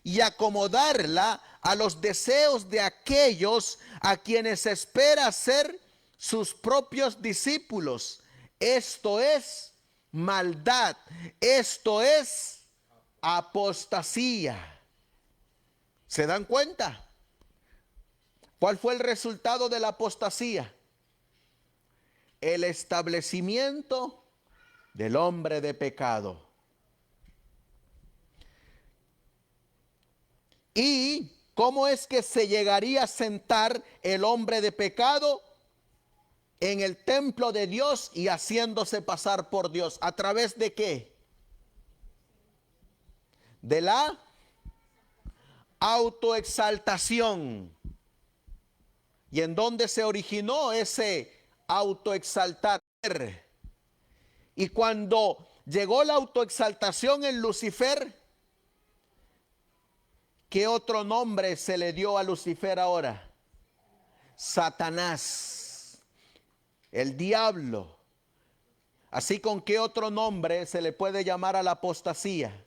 y acomodarla a los deseos de aquellos a quienes espera ser sus propios discípulos. Esto es maldad, esto es apostasía. ¿Se dan cuenta? ¿Cuál fue el resultado de la apostasía? El establecimiento del hombre de pecado. ¿Y cómo es que se llegaría a sentar el hombre de pecado en el templo de Dios y haciéndose pasar por Dios? ¿A través de qué? De la autoexaltación. ¿Y en dónde se originó ese autoexaltar? Y cuando llegó la autoexaltación en Lucifer, ¿qué otro nombre se le dio a Lucifer ahora? Satanás, el diablo. Así, ¿con qué otro nombre se le puede llamar a la apostasía?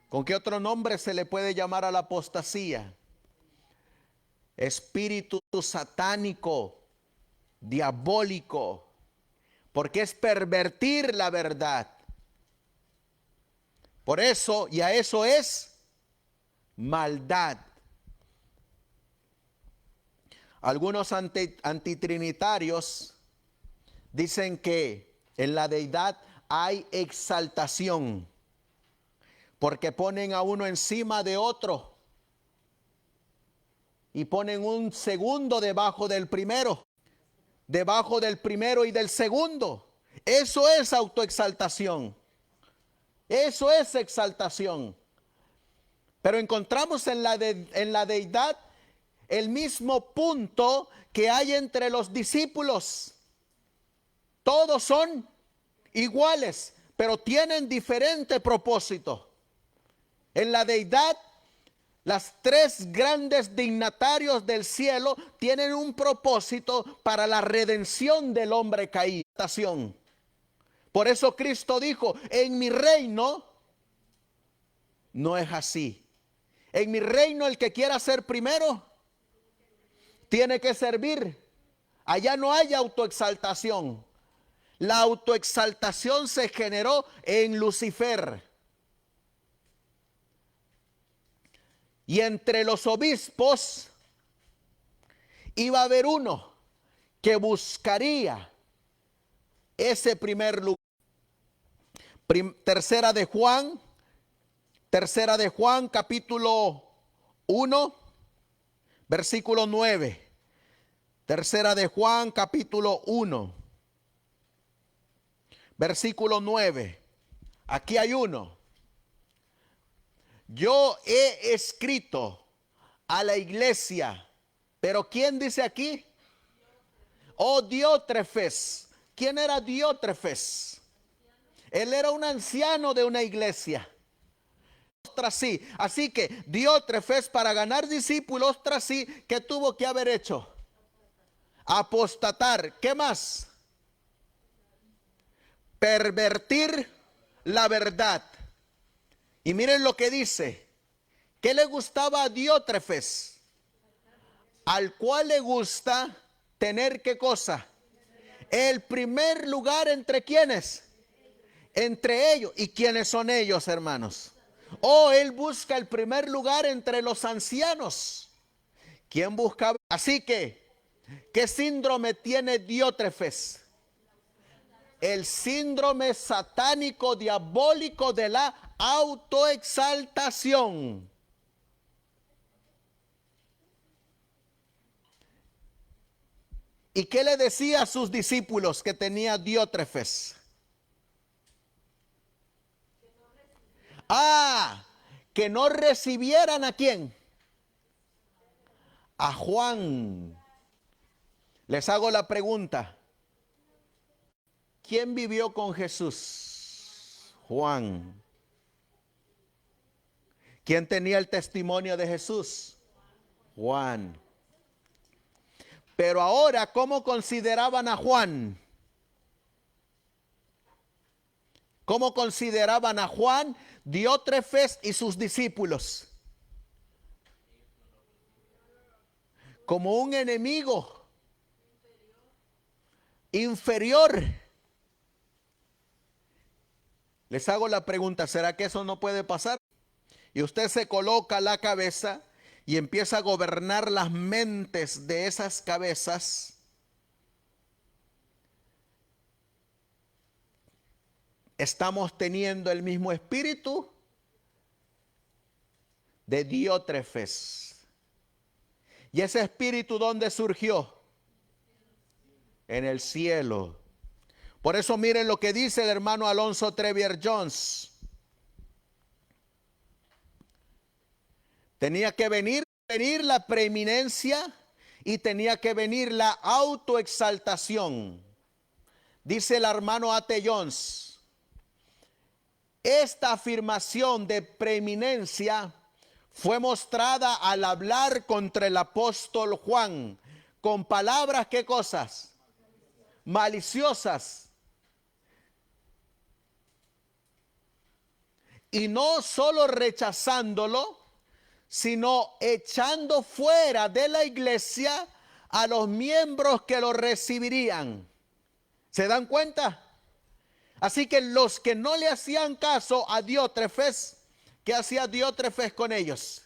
¿Con qué otro nombre se le puede llamar a la apostasía? Espíritu satánico. diabólico, porque es pervertir la verdad. Por eso, y a eso es maldad. Algunos antitrinitarios dicen que en la deidad hay exaltación, porque ponen a uno encima de otro y ponen un segundo debajo del primero y del segundo. Eso es autoexaltación. Eso es exaltación. Pero encontramos en la deidad el mismo punto que hay entre los discípulos. Todos son iguales, pero tienen diferente propósito. En la deidad, las tres grandes dignatarios del cielo tienen un propósito para la redención del hombre caído. Por eso Cristo dijo, en mi reino no es así. En mi reino el que quiera ser primero tiene que servir. Allá no hay autoexaltación. La autoexaltación se generó en Lucifer. Y entre los obispos iba a haber uno que buscaría ese primer lugar. Tercera de Juan capítulo 1, versículo 9. Tercera de Juan capítulo 1, versículo 9. Aquí hay uno. Yo he escrito a la iglesia, pero ¿quién dice aquí? Oh, Diótrefes. ¿Quién era Diótrefes? Él era un anciano de una iglesia. Tras sí. Así que Diótrefes, para ganar discípulos tras sí, ¿qué tuvo que haber hecho? Apostatar. ¿Qué más? Pervertir la verdad. Y miren lo que dice. ¿Qué le gustaba a Diótrefes? Al cual le gusta tener ¿qué cosa? El primer lugar entre ¿quiénes? Entre ellos. ¿Y quiénes son ellos, hermanos? Oh, él busca el primer lugar entre los ancianos. ¿Quién buscaba? Así que, ¿qué síndrome tiene Diótrefes? El síndrome satánico diabólico de la autoexaltación. ¿Y qué le decía a sus discípulos que tenía Diótrefes? Que no recibieran ¿a quién? A Juan. Les hago la pregunta. ¿Quién vivió con Jesús? Juan. ¿Quién tenía el testimonio de Jesús? Juan. Pero ahora, ¿cómo consideraban a Juan? ¿Cómo consideraban a Juan, Diótrefes y sus discípulos? Como un enemigo inferior. Les hago la pregunta, ¿será que eso no puede pasar? Y usted se coloca la cabeza y empieza a gobernar las mentes de esas cabezas. Estamos teniendo el mismo espíritu de Diótrefes. ¿Y ese espíritu dónde surgió? En el cielo. Por eso miren lo que dice el hermano Alonso Trevier Jones. Tenía que venir la preeminencia y tenía que venir la autoexaltación. Dice el hermano A.T. Jones, esta afirmación de preeminencia fue mostrada al hablar contra el apóstol Juan con palabras, ¿qué cosas? Maliciosas. Y no solo rechazándolo, sino echando fuera de la iglesia a los miembros que lo recibirían. ¿Se dan cuenta? Así que los que no le hacían caso a Diótrefes, ¿qué hacía Diótrefes con ellos?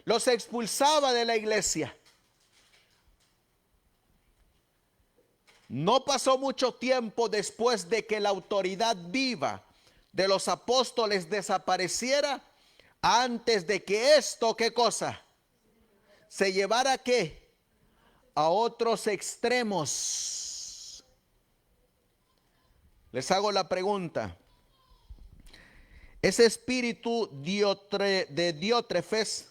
Los expulsaba de la iglesia. No pasó mucho tiempo después de que la autoridad viva de los apóstoles desapareciera, antes de que esto, ¿qué cosa? Se llevara, ¿qué? A otros extremos. Les hago la pregunta. Ese espíritu de Diótrefes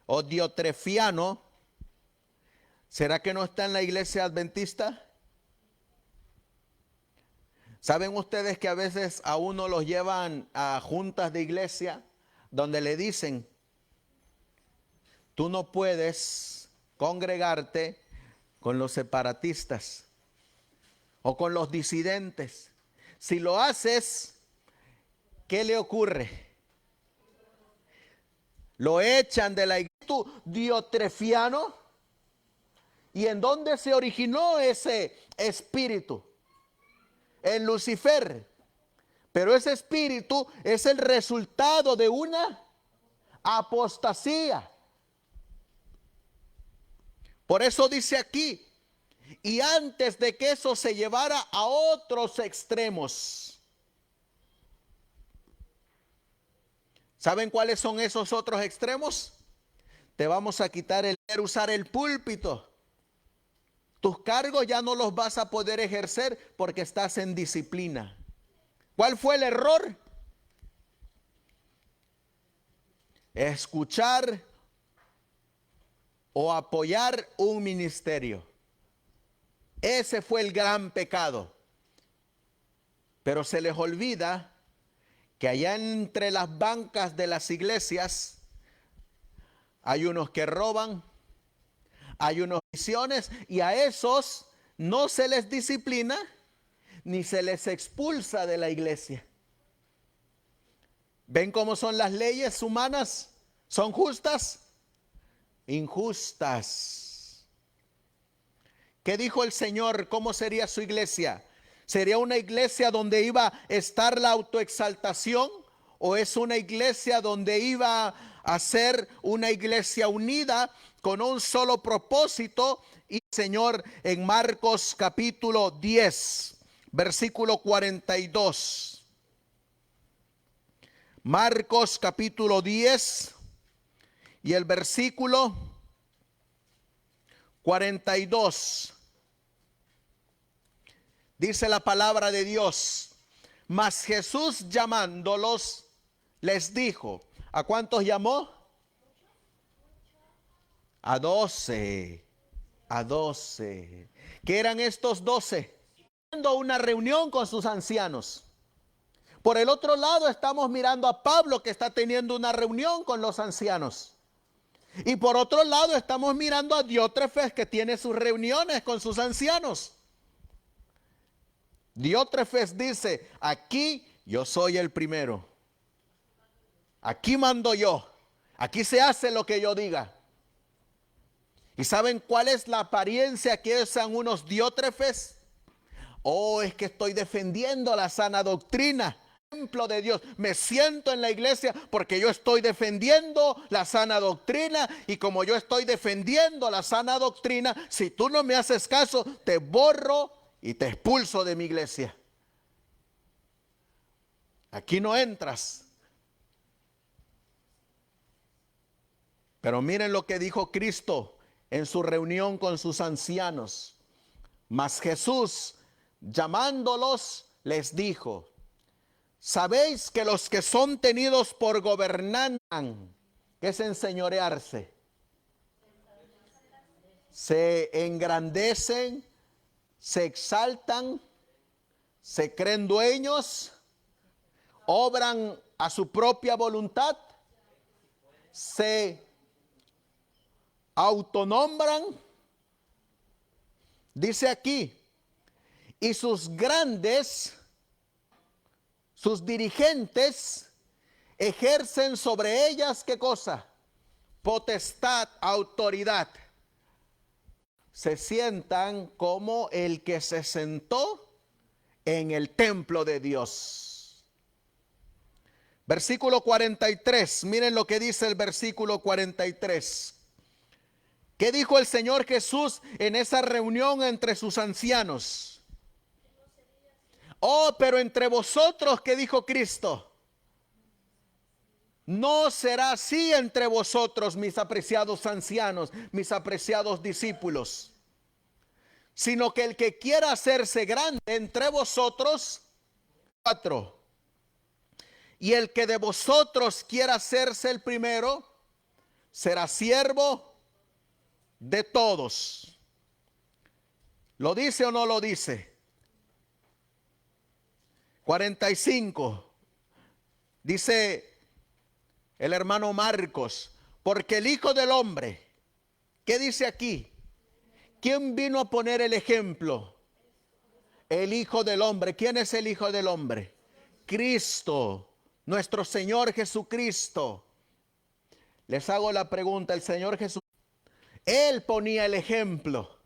o diotrefiano, ¿será que no está en la iglesia adventista? ¿Saben ustedes que a veces a uno los llevan a juntas de iglesia donde le dicen, tú no puedes congregarte con los separatistas o con los disidentes? Si lo haces, ¿qué le ocurre? Lo echan de la iglesia. Diotrefiano. ¿Y en dónde se originó ese espíritu? En Lucifer. Pero ese espíritu es el resultado de una apostasía. Por eso dice aquí, y antes de que eso se llevara a otros extremos. ¿Saben cuáles son esos otros extremos? Te vamos a quitar usar el púlpito. Tus cargos ya no los vas a poder ejercer porque estás en disciplina. ¿Cuál fue el error? Escuchar o apoyar un ministerio. Ese fue el gran pecado. Pero se les olvida que allá entre las bancas de las iglesias hay unos que roban, hay unos visiones, y a esos no se les disciplina ni se les expulsa de la iglesia. ¿Ven cómo son las leyes humanas? ¿Son justas? Injustas. ¿Qué dijo el Señor? ¿Cómo sería su iglesia? ¿Sería una iglesia donde iba a estar la autoexaltación? ¿O es una iglesia donde iba a ser una iglesia unida con un solo propósito? Y Señor, en Marcos capítulo 10, versículo 42. Marcos capítulo 10 y el versículo 42. Dice la palabra de Dios: mas Jesús llamándolos, les dijo. ¿A cuántos llamó? A 12. A 12. ¿Qué eran estos 12? Haciendo una reunión con sus ancianos. Por el otro lado estamos mirando a Pablo, que está teniendo una reunión con los ancianos. Y por otro lado estamos mirando a Diótrefes, que tiene sus reuniones con sus ancianos. Diótrefes dice, aquí yo soy el primero. Aquí mando yo. Aquí se hace lo que yo diga. ¿Y saben cuál es la apariencia que usan unos Diótrefes? Oh, es que estoy defendiendo la sana doctrina. Templo de Dios. Me siento en la iglesia porque yo estoy defendiendo la sana doctrina, y como yo estoy defendiendo la sana doctrina, si tú no me haces caso, te borro y te expulso de mi iglesia. Aquí no entras. Pero miren lo que dijo Cristo en su reunión con sus ancianos. Mas Jesús, llamándolos, les dijo: sabéis que los que son tenidos por gobernantes, ¿qué es enseñorearse? Se engrandecen, se exaltan, se creen dueños, obran a su propia voluntad, se autonombran. Dice aquí, y sus grandes, sus dirigentes, ejercen sobre ellas, ¿qué cosa? Potestad, autoridad. se sientan como el que se sentó en el templo de Dios. Versículo 43, miren lo que dice el versículo 43. ¿Qué dijo el Señor Jesús en esa reunión entre sus ancianos? Oh, pero entre vosotros, ¿qué dijo Cristo? No será así entre vosotros, mis apreciados ancianos, mis apreciados discípulos, sino que el que quiera hacerse grande entre vosotros, 4. Y el que de vosotros quiera hacerse el primero, será siervo de todos. ¿Lo dice o no lo dice? 45. Dice el hermano Marcos, porque el Hijo del Hombre, ¿qué dice aquí? ¿Quién vino a poner el ejemplo? El Hijo del Hombre. ¿Quién es el Hijo del Hombre? Cristo, nuestro Señor Jesucristo. Les hago la pregunta, el Señor Jesús, Él ponía el ejemplo.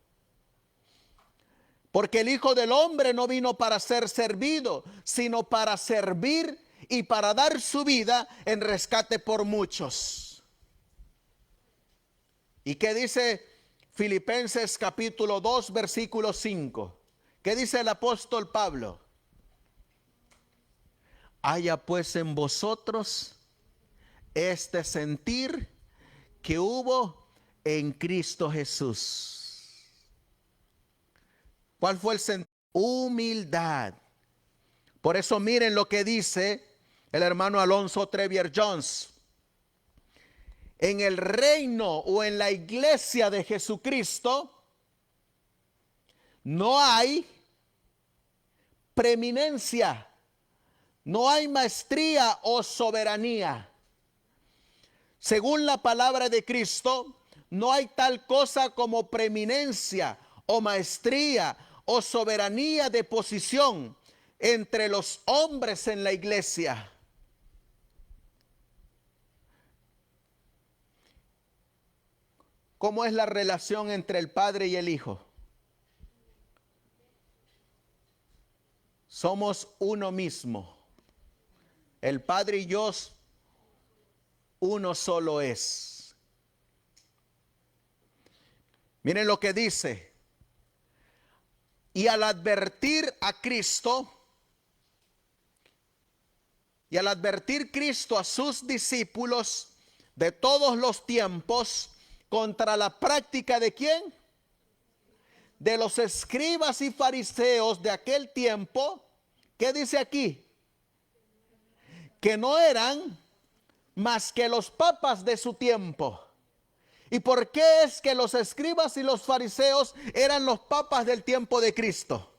Porque el Hijo del Hombre no vino para ser servido, sino para servir y para dar su vida en rescate por muchos. ¿Y qué dice Filipenses capítulo 2, versículo 5? ¿Qué dice el apóstol Pablo? Haya pues en vosotros este sentir que hubo en Cristo Jesús. ¿Cuál fue el sentir? Humildad. Por eso miren lo que dice el hermano Alonso Trevier Jones. En el reino o en la iglesia de Jesucristo no hay preeminencia, no hay maestría o soberanía. Según la palabra de Cristo, no hay tal cosa como preeminencia o maestría o soberanía de posición entre los hombres en la iglesia. ¿Cómo es la relación entre el Padre y el Hijo? Somos uno mismo. El Padre y Dios, uno solo es. Miren lo que dice. Y al advertir a Cristo, y al advertir Cristo a sus discípulos de todos los tiempos contra la práctica de ¿quién? De los escribas y fariseos de aquel tiempo, ¿qué dice aquí? Que no eran más que los papas de su tiempo. ¿Y por qué es que los escribas y los fariseos eran los papas del tiempo de Cristo?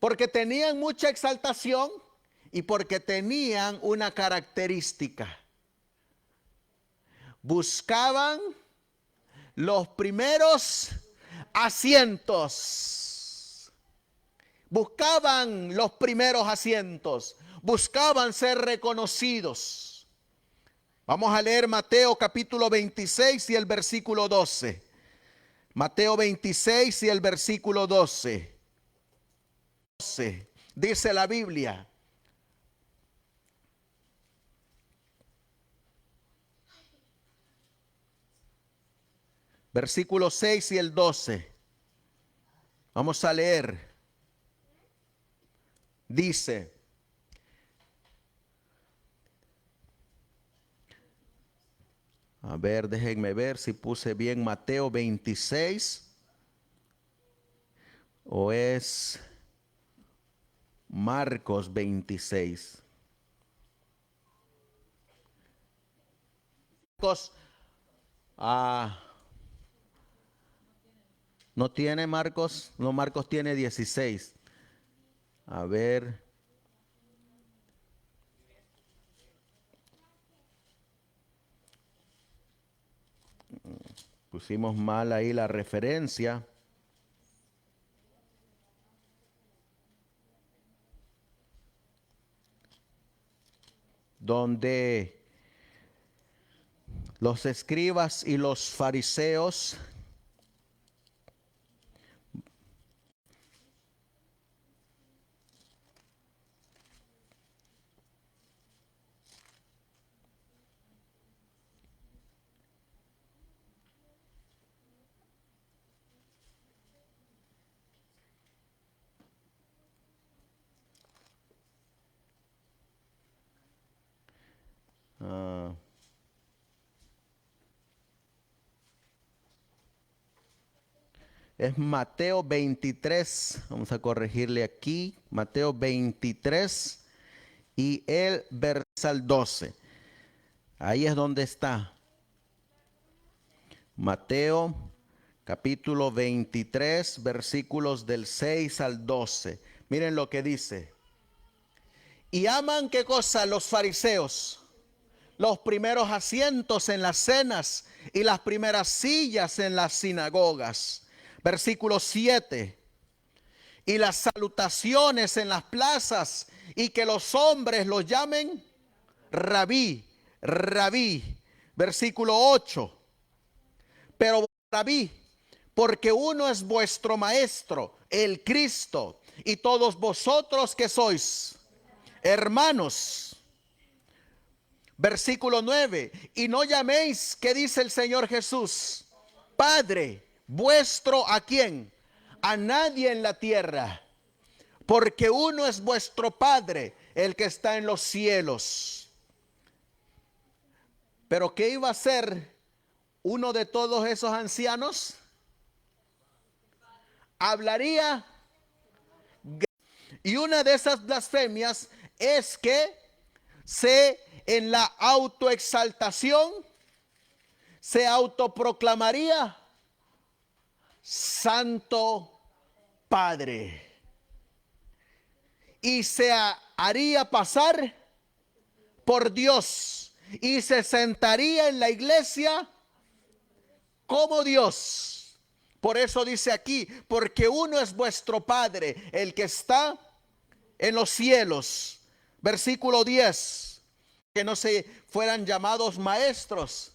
Porque tenían mucha exaltación y porque tenían una característica. Buscaban los primeros asientos. Buscaban los primeros asientos. Buscaban ser reconocidos. Vamos a leer Mateo capítulo 26 y el versículo 12. Mateo 26 y el versículo 12. Dice la Biblia. Versículo 6 y el 12. Vamos a leer. Dice: a ver, déjenme ver si puse bien Mateo 26 o es Marcos 26. Marcos, ¿no tiene Marcos? No, Marcos tiene 16. A ver. Pusimos mal ahí la referencia. Donde los escribas y los fariseos Es Mateo 23, vamos a corregirle aquí, Mateo 23 y el versículo 12. Ahí es donde está. Mateo capítulo 23, versículos del 6 al 12. Miren lo que dice. Y aman, ¿qué cosa? Los fariseos, los primeros asientos en las cenas y las primeras sillas en las sinagogas. Versículo 7. Y las salutaciones en las plazas, y que los hombres los llamen rabí, rabí. Versículo 8. Pero rabí, porque uno es vuestro maestro, el Cristo, y todos vosotros que sois hermanos. Versículo 9. Y no llaméis, ¿qué dice el Señor Jesús? Padre vuestro, ¿a quién? A nadie en la tierra, porque uno es vuestro Padre, el que está en los cielos. Pero ¿qué iba a hacer uno de todos esos ancianos? Hablaría. Y una de esas blasfemias es que en la autoexaltación se autoproclamaría Santo Padre y se haría pasar por Dios y se sentaría en la iglesia como Dios. Por eso dice aquí, porque uno es vuestro Padre, el que está en los cielos. Versículo 10, que no se fueran llamados maestros,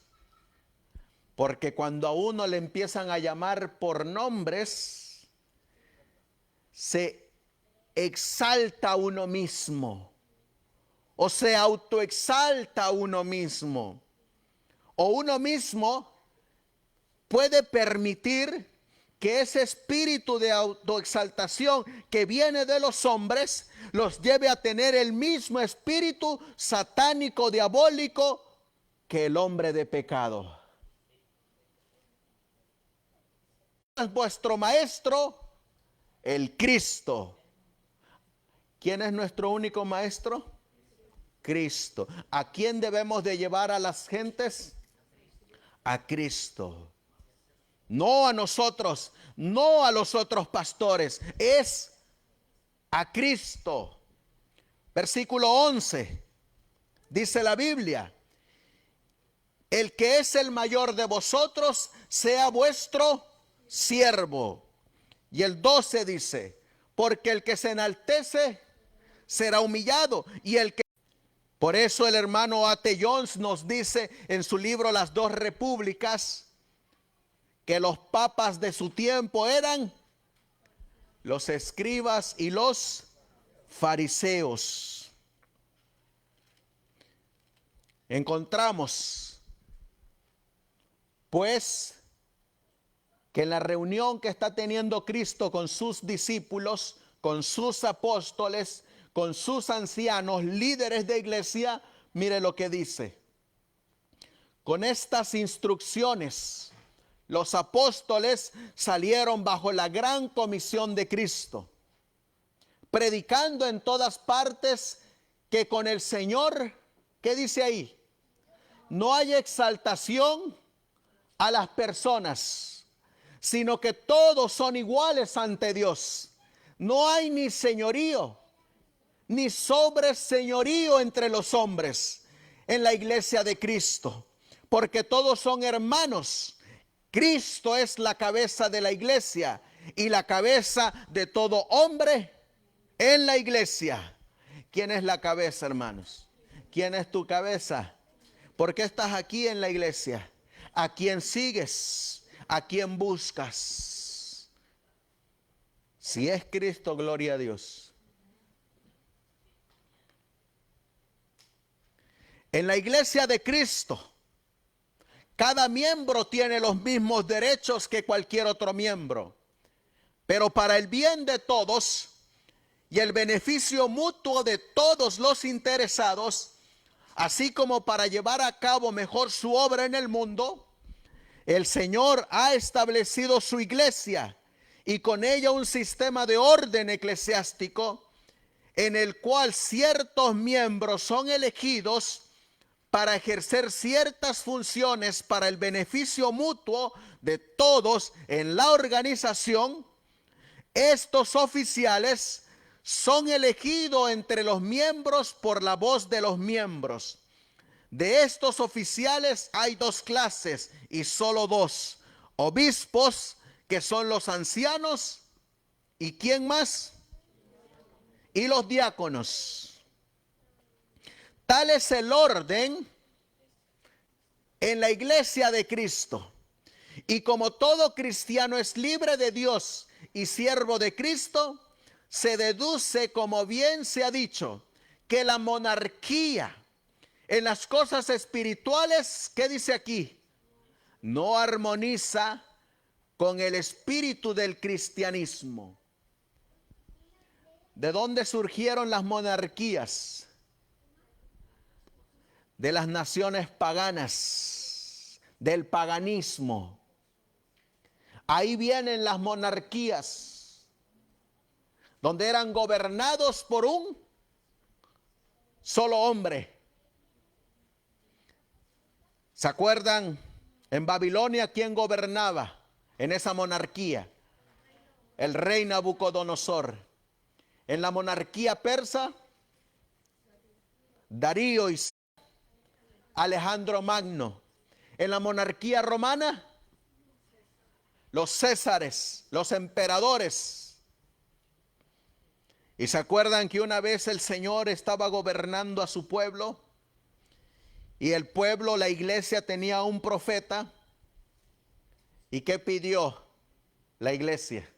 porque cuando a uno le empiezan a llamar por nombres, se exalta uno mismo, o se autoexalta uno mismo, o uno mismo puede permitir que ese espíritu de autoexaltación que viene de los hombres los lleve a tener el mismo espíritu satánico, diabólico, que el hombre de pecado. Es vuestro maestro, el Cristo. ¿Quién es nuestro único maestro? Cristo. ¿A quién debemos de llevar a las gentes? A Cristo. No a nosotros, no a los otros pastores, es a Cristo. Versículo 11, dice la Biblia, el que es el mayor de vosotros sea vuestro siervo. Y el 12 dice, porque el que se enaltece será humillado, y el que... Por eso el hermano A.T. Jones nos dice en su libro Las dos Repúblicas, que los papas de su tiempo eran los escribas y los fariseos. Encontramos, pues, que en la reunión que está teniendo Cristo con sus discípulos, con sus apóstoles, con sus ancianos, líderes de iglesia, mire lo que dice. Con estas instrucciones, los apóstoles salieron bajo la gran comisión de Cristo, predicando en todas partes que con el Señor, ¿qué dice ahí? No hay exaltación a las personas, sino que todos son iguales ante Dios. No hay ni señorío, ni sobreseñorío entre los hombres en la iglesia de Cristo, porque todos son hermanos. Cristo es la cabeza de la iglesia y la cabeza de todo hombre en la iglesia. ¿Quién es la cabeza, hermanos? ¿Quién es tu cabeza? ¿Por qué estás aquí en la iglesia? ¿A quién sigues? ¿A quién buscas? Si es Cristo, gloria a Dios. En la iglesia de Cristo, cada miembro tiene los mismos derechos que cualquier otro miembro, pero para el bien de todos y el beneficio mutuo de todos los interesados, así como para llevar a cabo mejor su obra en el mundo, el Señor ha establecido su iglesia y con ella un sistema de orden eclesiástico en el cual ciertos miembros son elegidos para ejercer ciertas funciones para el beneficio mutuo de todos en la organización. Estos oficiales son elegidos entre los miembros por la voz de los miembros. De estos oficiales hay dos clases y solo dos: obispos, que son los ancianos, ¿y quién más? Y los diáconos. Tal es el orden en la iglesia de Cristo. Y como todo cristiano es libre de Dios y siervo de Cristo, se deduce, como bien se ha dicho, que la monarquía en las cosas espirituales, ¿qué dice aquí? No armoniza con el espíritu del cristianismo. ¿De dónde surgieron las monarquías? De las naciones paganas, del paganismo. Ahí vienen las monarquías, donde eran gobernados por un solo hombre. ¿Se acuerdan en Babilonia quién gobernaba en esa monarquía? El rey Nabucodonosor. En la monarquía persa, Darío y Alejandro Magno. En la monarquía romana, los césares, los emperadores. ¿Y se acuerdan que una vez el Señor estaba gobernando a su pueblo? Y el pueblo, la iglesia, tenía un profeta. ¿Y qué pidió la iglesia?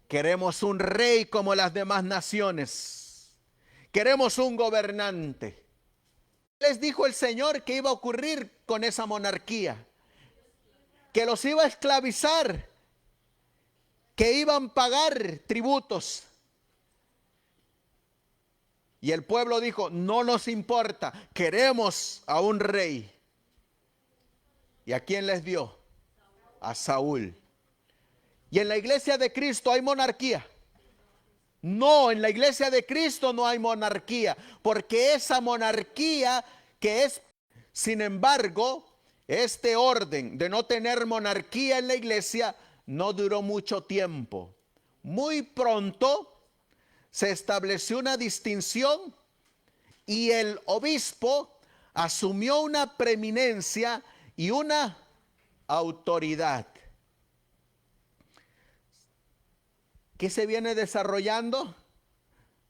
Queremos un rey como las demás naciones. Queremos un gobernante. Les dijo el Señor que iba a ocurrir con esa monarquía. Que los iba a esclavizar. Que iban a pagar tributos. Y el pueblo dijo, no nos importa, queremos a un rey. ¿Y a quién les dio? A Saúl. ¿Y en la iglesia de Cristo hay monarquía? No, en la iglesia de Cristo no hay monarquía, porque esa monarquía que es, sin embargo, este orden de no tener monarquía en la iglesia no duró mucho tiempo. Muy pronto se estableció una distinción y el obispo asumió una preeminencia y una autoridad. ¿Qué se viene desarrollando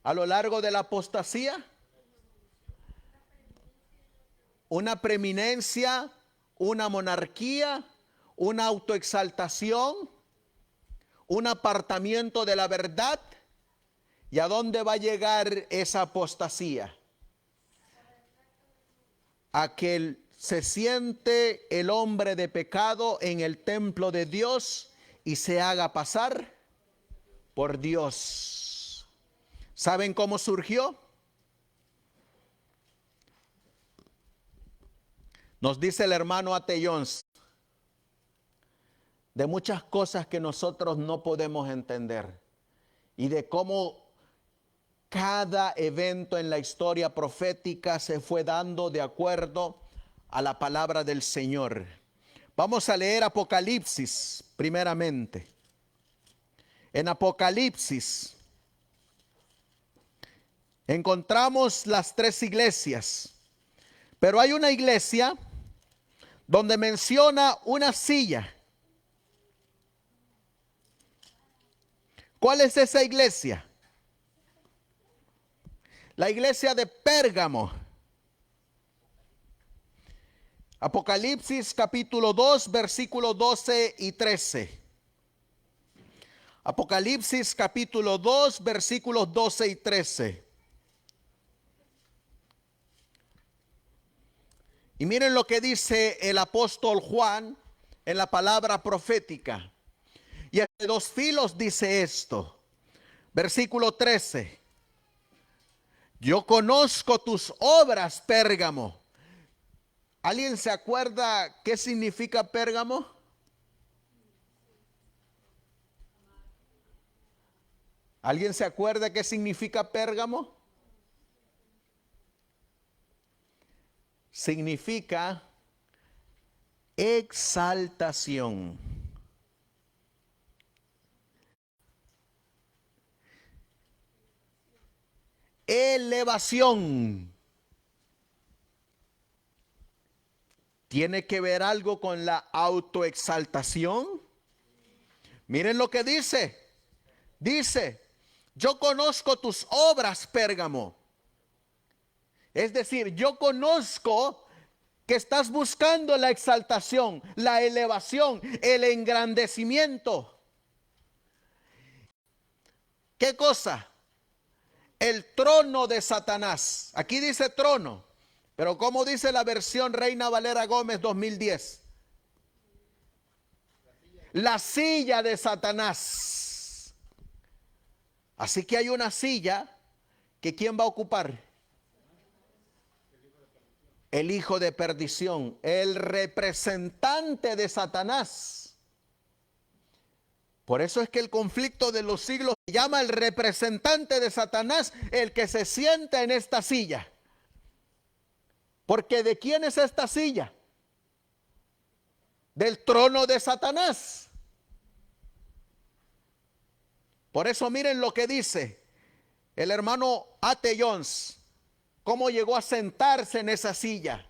a lo largo de la apostasía? Una preeminencia, una monarquía, una autoexaltación, un apartamiento de la verdad. ¿Y a dónde va a llegar esa apostasía? A que se siente el hombre de pecado en el templo de Dios y se haga pasar por Dios. ¿Saben cómo surgió? Nos dice el hermano A.T. Jones de muchas cosas que nosotros no podemos entender y de cómo cada evento en la historia profética se fue dando de acuerdo a la palabra del Señor. Vamos a leer Apocalipsis primeramente. En Apocalipsis encontramos las tres iglesias, pero hay una iglesia donde menciona una silla. ¿Cuál es esa iglesia? La iglesia de Pérgamo. Apocalipsis capítulo 2, versículos 12 y 13. Apocalipsis capítulo 2, versículos 12 y 13. Y miren lo que dice el apóstol Juan en la palabra profética. Y el de dos filos dice esto. Versículo 13. Yo conozco tus obras, Pérgamo. ¿Alguien se acuerda qué significa Pérgamo? ¿Alguien se acuerda qué significa Pérgamo? Significa exaltación. Elevación. ¿Tiene que ver algo con la autoexaltación? Miren lo que dice. Dice, yo conozco tus obras, Pérgamo. Es decir, yo conozco que estás buscando la exaltación, la elevación, el engrandecimiento. ¿Qué cosa? El trono de Satanás. Aquí dice trono, pero ¿cómo dice la versión Reina Valera Gómez 2010? La silla de Satanás. Así que hay una silla que ¿quién va a ocupar? El hijo de perdición, el representante de Satanás. Por eso es que el conflicto de los siglos se llama el representante de Satanás, el que se sienta en esta silla. Porque ¿de quién es esta silla? Del trono de Satanás. Por eso miren lo que dice el hermano A.T. Jones, cómo llegó a sentarse en esa silla.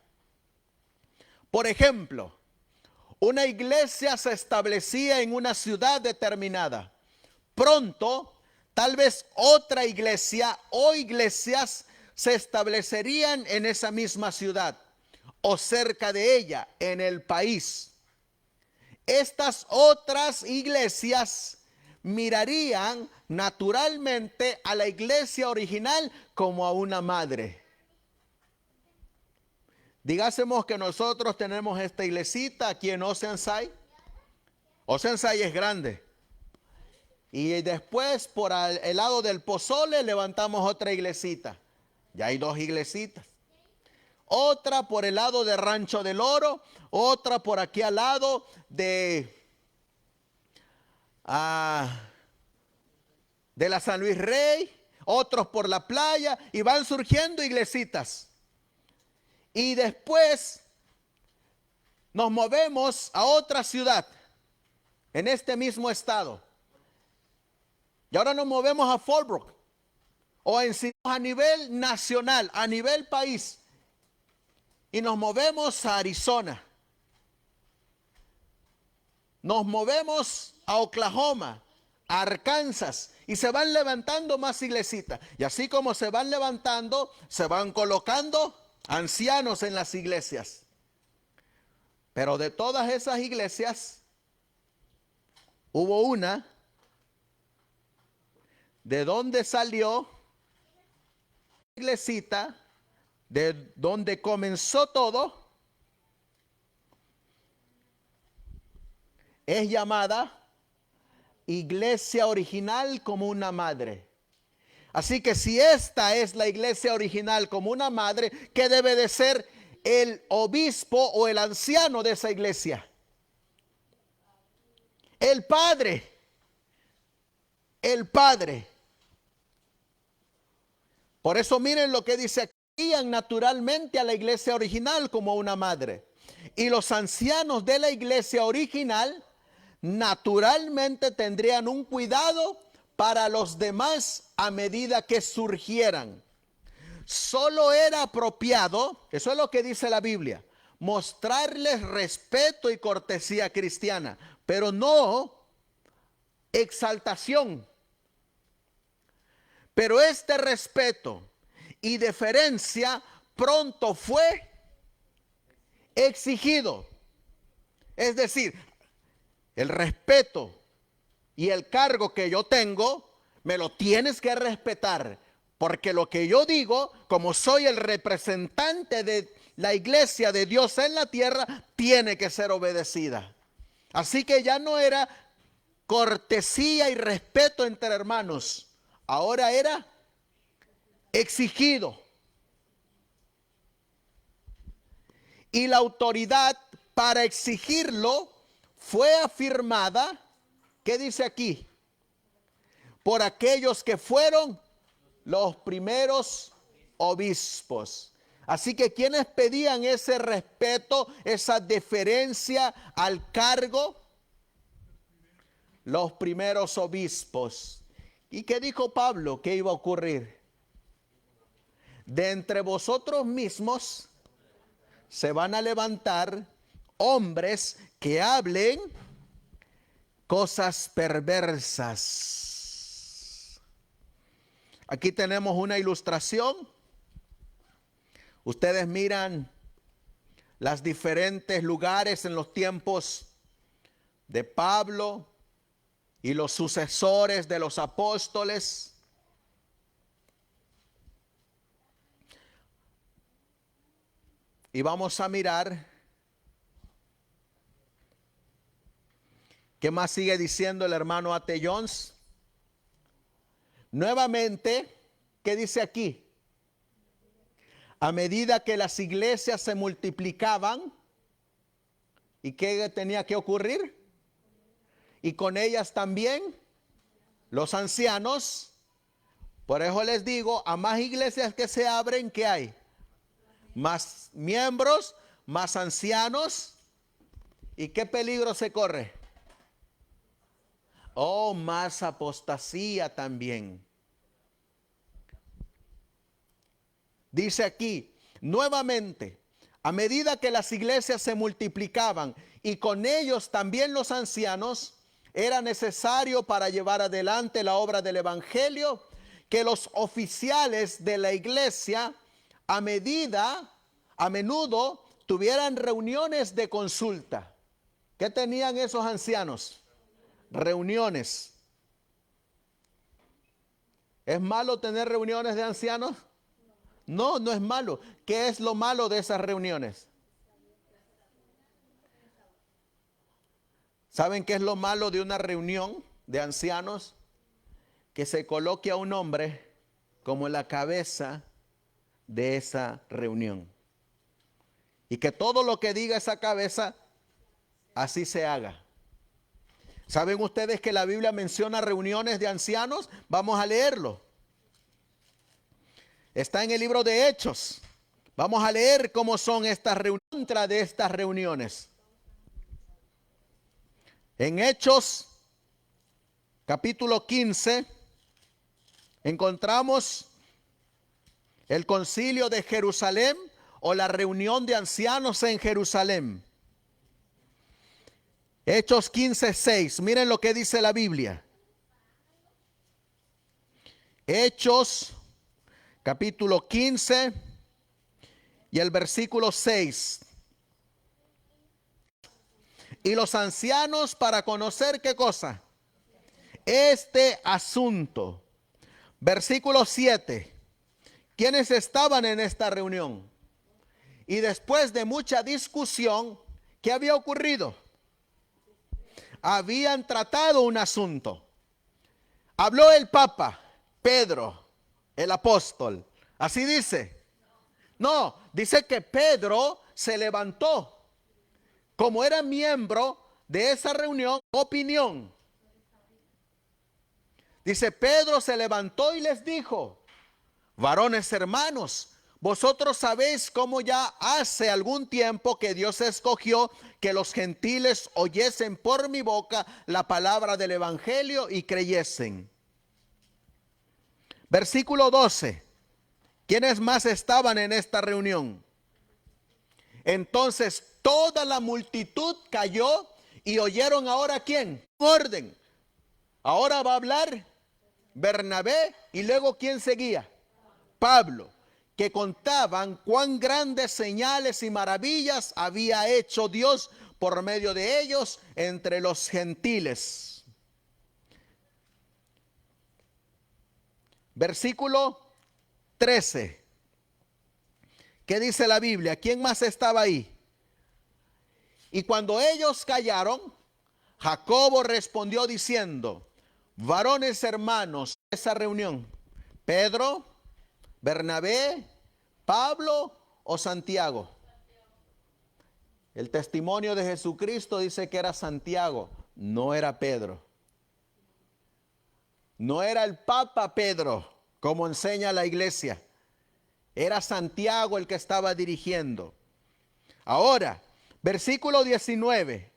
Por ejemplo, una iglesia se establecía en una ciudad determinada. Pronto, tal vez otra iglesia o iglesias se establecerían en esa misma ciudad o cerca de ella, en el país. Estas otras iglesias mirarían naturalmente a la iglesia original como a una madre. Digásemos que nosotros tenemos esta iglesita aquí en Oceanside. Oceanside es grande. Y después por el lado del Pozole levantamos otra iglesita. Ya hay dos iglesitas. Otra por el lado de Rancho del Oro. Otra por aquí al lado de la San Luis Rey. Otros por la playa. Y van surgiendo iglesitas. Y después nos movemos a otra ciudad en este mismo estado. Y ahora nos movemos a Fallbrook o a nivel nacional, a nivel país. Y nos movemos a Arizona. Nos movemos a Oklahoma, a Arkansas. Y se van levantando más iglesitas. Y así como se van levantando, se van colocando ancianos en las iglesias. Pero de todas esas iglesias, hubo una de donde salió la iglesita, de donde comenzó todo, es llamada iglesia original como una madre. Así que si esta es la iglesia original como una madre, ¿qué debe de ser el obispo o el anciano de esa iglesia? El padre. El padre. Por eso miren lo que dice: crían naturalmente a la iglesia original como una madre. Y los ancianos de la iglesia original naturalmente tendrían un cuidado para los demás a medida que surgieran. Solo era apropiado, eso es lo que dice la Biblia, mostrarles respeto y cortesía cristiana, pero no exaltación. Pero este respeto y deferencia pronto fue exigido. Es decir, el respeto y el cargo que yo tengo, me lo tienes que respetar. Porque lo que yo digo, como soy el representante de la iglesia de Dios en la tierra, tiene que ser obedecida. Así que ya no era cortesía y respeto entre hermanos. Ahora era exigido. Y la autoridad para exigirlo fue afirmada, ¿qué dice aquí? por aquellos que fueron los primeros obispos. Así que quienes pedían ese respeto, esa deferencia al cargo, los primeros obispos. ¿Y qué dijo Pablo que iba a ocurrir? De entre vosotros mismos se van a levantar hombres que hablen cosas perversas. Aquí tenemos una ilustración. Ustedes miran los diferentes lugares en los tiempos de Pablo y los sucesores de los apóstoles. Y vamos a mirar qué más sigue diciendo el hermano A.T. Jones. Nuevamente, ¿qué dice aquí? A medida que las iglesias se multiplicaban, ¿y qué tenía que ocurrir? Y con ellas también los ancianos. Por eso les digo, a más iglesias que se abren, ¿qué hay? Más miembros, más ancianos. ¿Y qué peligro se corre? Oh, más apostasía también. Dice aquí, nuevamente, a medida que las iglesias se multiplicaban y con ellos también los ancianos, era necesario para llevar adelante la obra del evangelio que los oficiales de la iglesia a menudo tuvieran reuniones de consulta. ¿Qué tenían esos ancianos? Reuniones. ¿Es malo tener reuniones de ancianos? No, no es malo. ¿Qué es lo malo de esas reuniones? ¿Saben qué es lo malo de una reunión de ancianos? Que se coloque a un hombre como la cabeza de esa reunión. Y que todo lo que diga esa cabeza, así se haga. ¿Saben ustedes que la Biblia menciona reuniones de ancianos? Vamos a leerlo. Está en el libro de Hechos. Vamos a leer cómo son estas reuniones, contra de estas reuniones. En Hechos, capítulo 15, encontramos el concilio de Jerusalén o la reunión de ancianos en Jerusalén. Hechos 15:6. Miren lo que dice la Biblia. Hechos, capítulo 15 y el versículo 6. Y los ancianos para conocer qué cosa. Este asunto. Versículo 7. ¿Quiénes estaban en esta reunión? Y después de mucha discusión, ¿qué había ocurrido? Habían tratado un asunto. Habló el Papa, Pedro, el apóstol. Así dice. No, dice que Pedro se levantó. Como era miembro de esa reunión, opinión. Dice, Pedro se levantó y les dijo: varones hermanos, vosotros sabéis cómo ya hace algún tiempo que Dios escogió que los gentiles oyesen por mi boca la palabra del evangelio y creyesen. Versículo 12. ¿Quiénes más estaban en esta reunión? Entonces toda la multitud cayó y oyeron ahora ¿quién? Orden. Ahora va a hablar Bernabé y luego ¿quién seguía? Pablo, que contaban cuán grandes señales y maravillas había hecho Dios por medio de ellos entre los gentiles. Versículo 13. ¿Qué dice la Biblia? ¿Quién más estaba ahí? Y cuando ellos callaron, Jacobo respondió diciendo: varones hermanos, esa reunión, Pedro, Bernabé, Pablo o Santiago. El testimonio de Jesucristo dice que era Santiago, no era Pedro. No era el Papa Pedro, como enseña la iglesia. Era Santiago el que estaba dirigiendo. Ahora, versículo 19.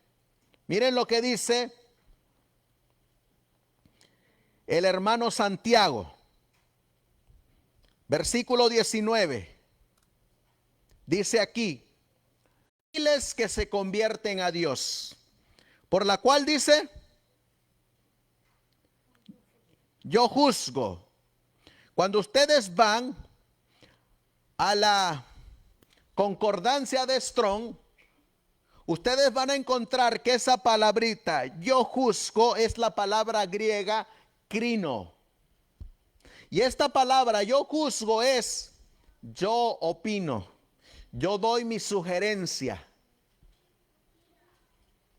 Miren lo que dice el hermano Santiago. Versículo 19. Dice aquí, diles que se convierten a Dios. Por la cual dice, yo juzgo. Cuando ustedes van a la concordancia de Strong, ustedes van a encontrar que esa palabrita, yo juzgo, es la palabra griega crino. Y esta palabra, yo juzgo, es yo opino, yo doy mi sugerencia.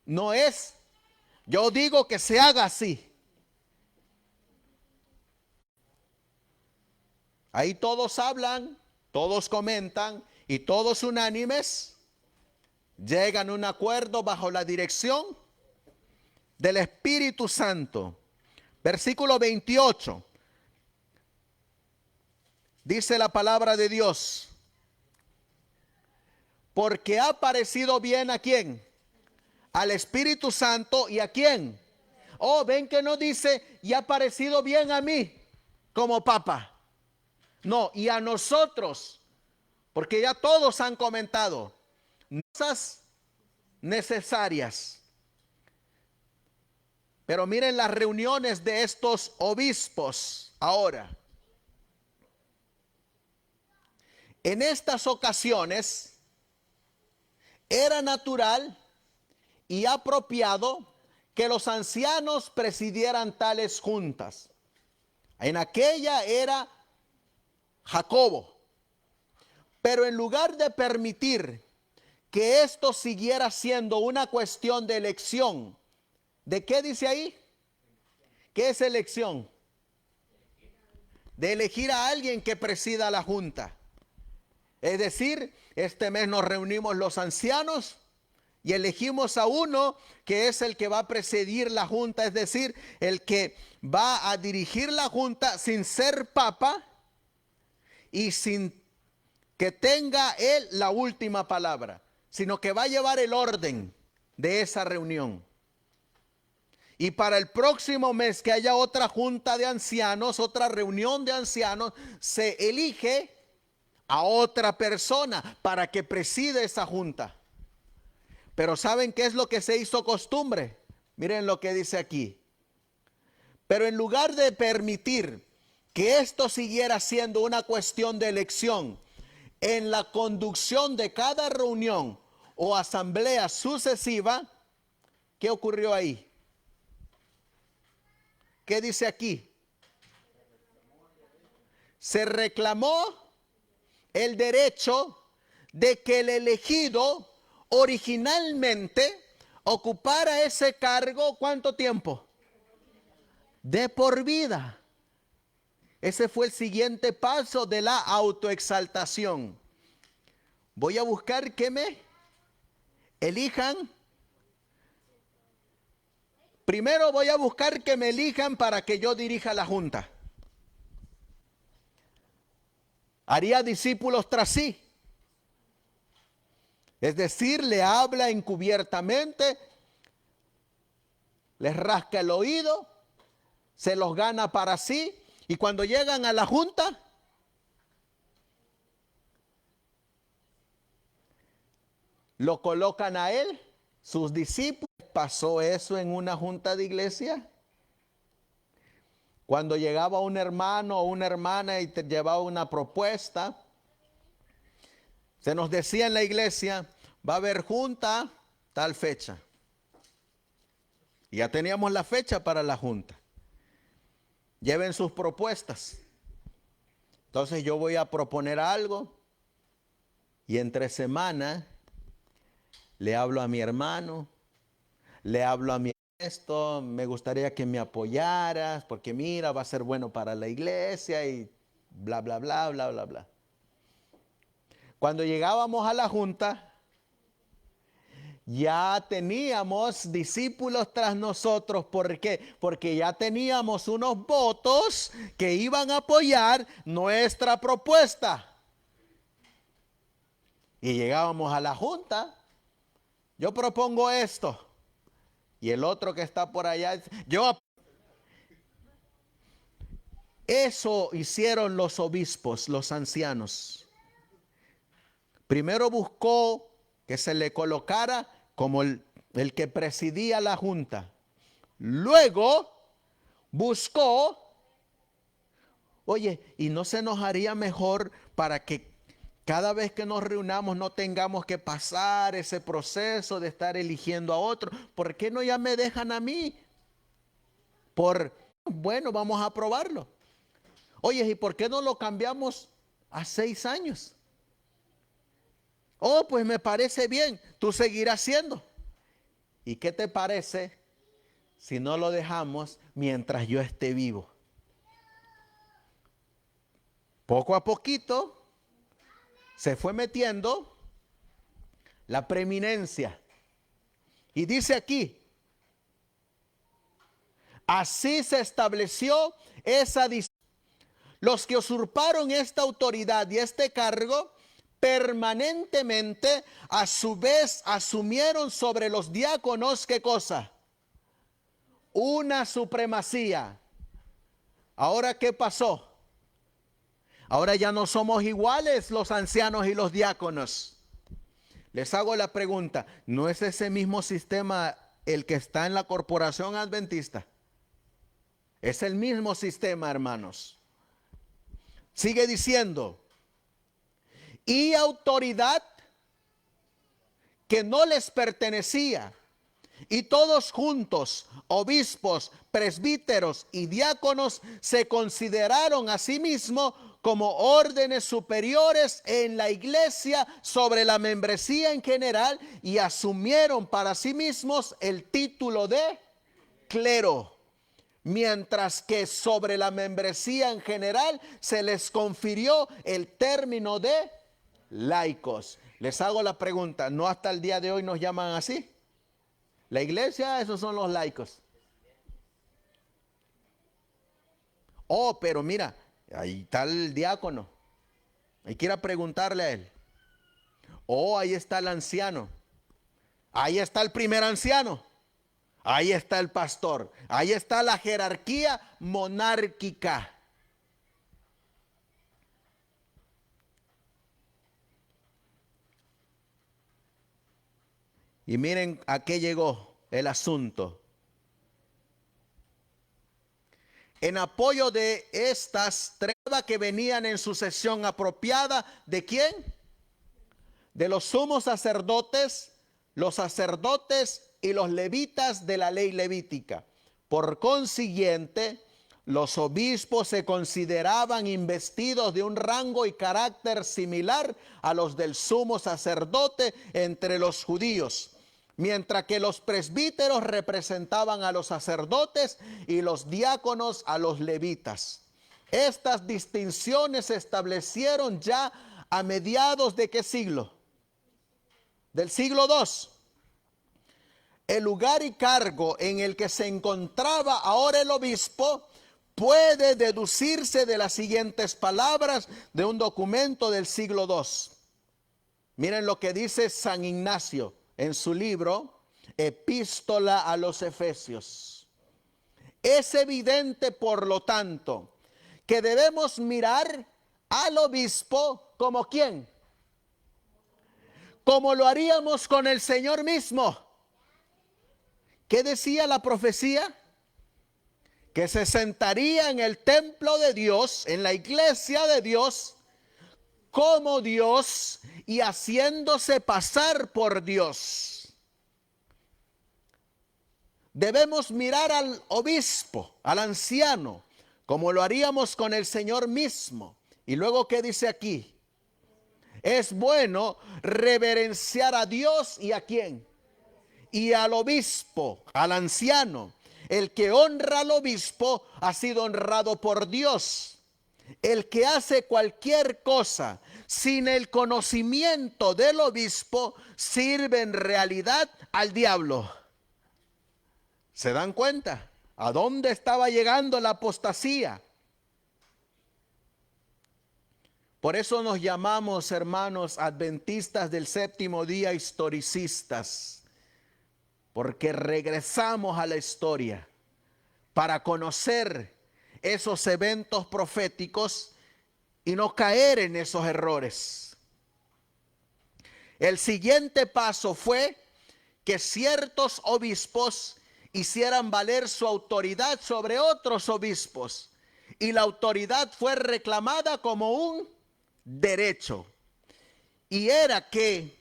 No es, yo digo que se haga así. Ahí todos hablan, todos comentan y todos unánimes llegan a un acuerdo bajo la dirección del Espíritu Santo. Versículo 28. Dice la palabra de Dios. Porque ha parecido bien ¿a quién? Al Espíritu Santo. ¿Y a quién? Oh, ven que no dice y ha parecido bien a mí como papa. No, y a nosotros, porque ya todos han comentado cosas necesarias. Pero miren las reuniones de estos obispos ahora. En estas ocasiones era natural y apropiado que los ancianos presidieran tales juntas. En aquella era Jacobo. Pero en lugar de permitir que esto siguiera siendo una cuestión de elección, ¿de qué dice ahí? ¿Qué es elección? De elegir a alguien que presida la junta. Es decir, este mes nos reunimos los ancianos y elegimos a uno que es el que va a presidir la junta, es decir, el que va a dirigir la junta sin ser papa y sin que tenga él la última palabra, sino que va a llevar el orden de esa reunión. Y para el próximo mes que haya otra junta de ancianos, otra reunión de ancianos, se elige a otra persona para que preside esa junta. Pero ¿saben qué es lo que se hizo costumbre? Miren lo que dice aquí. Pero en lugar de permitir que esto siguiera siendo una cuestión de elección, en la conducción de cada reunión o asamblea sucesiva, ¿qué ocurrió ahí? ¿Qué dice aquí? Se reclamó el derecho de que el elegido originalmente ocupara ese cargo, ¿cuánto tiempo? De por vida. Ese fue el siguiente paso de la autoexaltación. Voy a buscar que me elijan. Primero voy a buscar que me elijan para que yo dirija la junta. Haría discípulos tras sí. Es decir, le habla encubiertamente, les rasca el oído, se los gana para sí, y cuando llegan a la junta, lo colocan a él, sus discípulos. ¿Pasó eso en una junta de iglesia? Cuando llegaba un hermano o una hermana y te llevaba una propuesta, se nos decía en la iglesia, va a haber junta tal fecha. Y ya teníamos la fecha para la junta. Lleven sus propuestas. Entonces yo voy a proponer algo y entre semana le hablo a mi hermano, le hablo a mi esto, me gustaría que me apoyaras porque mira, va a ser bueno para la iglesia y bla, bla, bla, bla, bla, bla. Cuando llegábamos a la junta, Ya teníamos discípulos tras nosotros. ¿Por qué? Porque ya teníamos unos votos que iban a apoyar nuestra propuesta. Y llegábamos a la junta. Yo propongo esto. Y el otro que está por allá, eso hicieron los obispos, los ancianos. Primero buscó que se le colocara como el que presidía la junta. Luego buscó, oye, ¿y no se nos haría mejor para que cada vez que nos reunamos no tengamos que pasar ese proceso de estar eligiendo a otro? ¿Por qué no ya me dejan a mí? Bueno, vamos a probarlo. Oye, ¿y por qué no lo cambiamos a 6 años? Oh, pues me parece bien, tú seguirás siendo. ¿Y qué te parece si no lo dejamos mientras yo esté vivo? Poco a poquito se fue metiendo la preeminencia. Y dice aquí, así se estableció esa disciplina. Los que usurparon esta autoridad y este cargo permanentemente, a su vez, asumieron sobre los diáconos, ¿qué cosa? Una supremacía. Ahora, ¿qué pasó? Ahora ya no somos iguales los ancianos y los diáconos. Les hago la pregunta, ¿no es ese mismo sistema el que está en la corporación adventista? Es el mismo sistema, hermanos. Sigue diciendo, y autoridad que no les pertenecía, y todos juntos, obispos, presbíteros y diáconos, se consideraron a sí mismos como órdenes superiores en la iglesia sobre la membresía en general, y asumieron para sí mismos el título de clero, mientras que sobre la membresía en general se les confirió el término de laicos. Les hago la pregunta, ¿no hasta el día de hoy nos llaman así? La iglesia, esos son los laicos. Oh, pero mira, ahí está el diácono. Hay que ir a preguntarle a él. Oh, ahí está el anciano. Ahí está el primer anciano. Ahí está el pastor. Ahí está la jerarquía monárquica. Y miren a qué llegó el asunto. En apoyo de estas tres que venían en sucesión apropiada, ¿de quién? De los sumos sacerdotes, los sacerdotes y los levitas de la ley levítica. Por consiguiente, los obispos se consideraban investidos de un rango y carácter similar a los del sumo sacerdote entre los judíos, mientras que los presbíteros representaban a los sacerdotes y los diáconos a los levitas. Estas distinciones se establecieron ya a mediados ¿de qué siglo? Del siglo II. El lugar y cargo en el que se encontraba ahora el obispo puede deducirse de las siguientes palabras de un documento del siglo II. Miren lo que dice San Ignacio en su libro Epístola a los Efesios. Es evidente, por lo tanto, que debemos mirar al obispo como ¿quién? Como lo haríamos con el Señor mismo. ¿Qué decía la profecía? Que se sentaría en el templo de Dios, en la iglesia de Dios, como Dios y haciéndose pasar por Dios. Debemos mirar al obispo, al anciano, como lo haríamos con el Señor mismo. Y luego, ¿qué dice aquí? Es bueno reverenciar a Dios y ¿a quién? Y al obispo, al anciano. El que honra al obispo ha sido honrado por Dios. el que hace cualquier cosa sin el conocimiento del obispo sirve en realidad al diablo. ¿Se dan cuenta? ¿A dónde estaba llegando la apostasía? Por eso nos llamamos, hermanos, adventistas del séptimo día, historicistas, porque regresamos a la historia para conocer esos eventos proféticos y no caer en esos errores. El siguiente paso fue que ciertos obispos hicieran valer su autoridad sobre otros obispos, y la autoridad fue reclamada como un derecho, y era que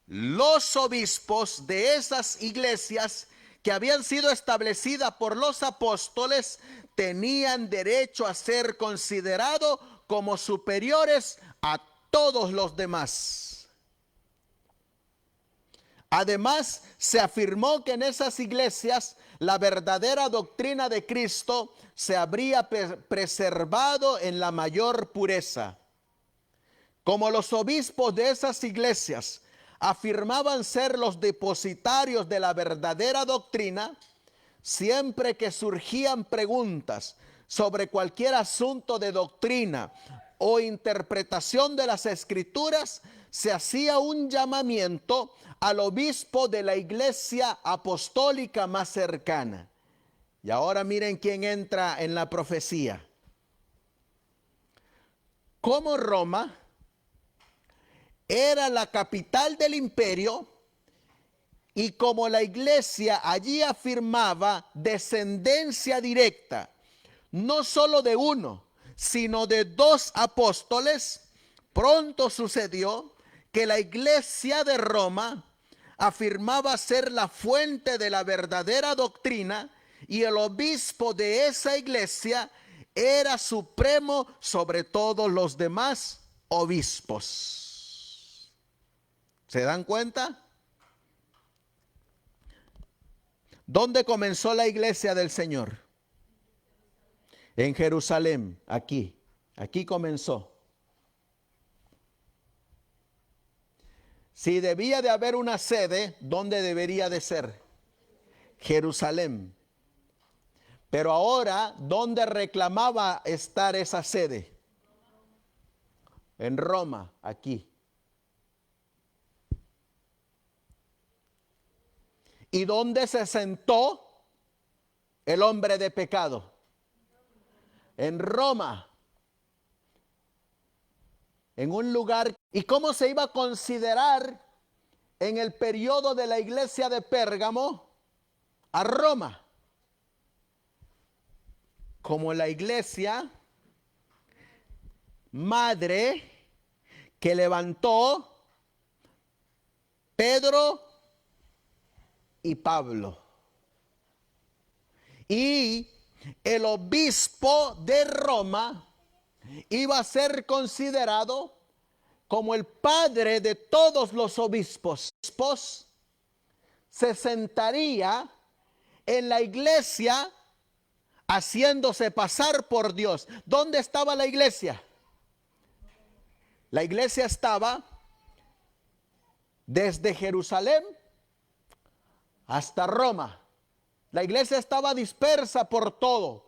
los obispos de esas iglesias que habían sido establecidas por los apóstoles tenían derecho a ser considerados como superiores a todos los demás. Además, se afirmó que en esas iglesias la verdadera doctrina de Cristo se habría preservado en la mayor pureza. Como los obispos de esas iglesias afirmaban ser los depositarios de la verdadera doctrina, siempre que surgían preguntas sobre cualquier asunto de doctrina o interpretación de las escrituras, se hacía un llamamiento al obispo de la iglesia apostólica más cercana. Y ahora miren quién entra en la profecía. Como Roma era la capital del imperio, y como la iglesia allí afirmaba descendencia directa, no solo de uno, sino de dos apóstoles, pronto sucedió que la iglesia de Roma afirmaba ser la fuente de la verdadera doctrina, y el obispo de esa iglesia era supremo sobre todos los demás obispos. ¿Se dan cuenta? ¿Dónde comenzó la iglesia del Señor? En Jerusalén, aquí comenzó. Si debía de haber una sede, ¿dónde debería de ser? Jerusalén. Pero ahora, ¿dónde reclamaba estar esa sede? En Roma, aquí. ¿Y dónde se sentó el hombre de pecado? En Roma. En un lugar. ¿Y cómo se iba a considerar en el periodo de la iglesia de Pérgamo a Roma? Como la iglesia madre que levantó Pedro y Pablo. Y el obispo de Roma iba a ser considerado como el padre de todos los obispos. Se sentaría en la iglesia haciéndose pasar por Dios. ¿Dónde estaba la iglesia? La iglesia estaba desde Jerusalén hasta Roma. La iglesia estaba dispersa por todo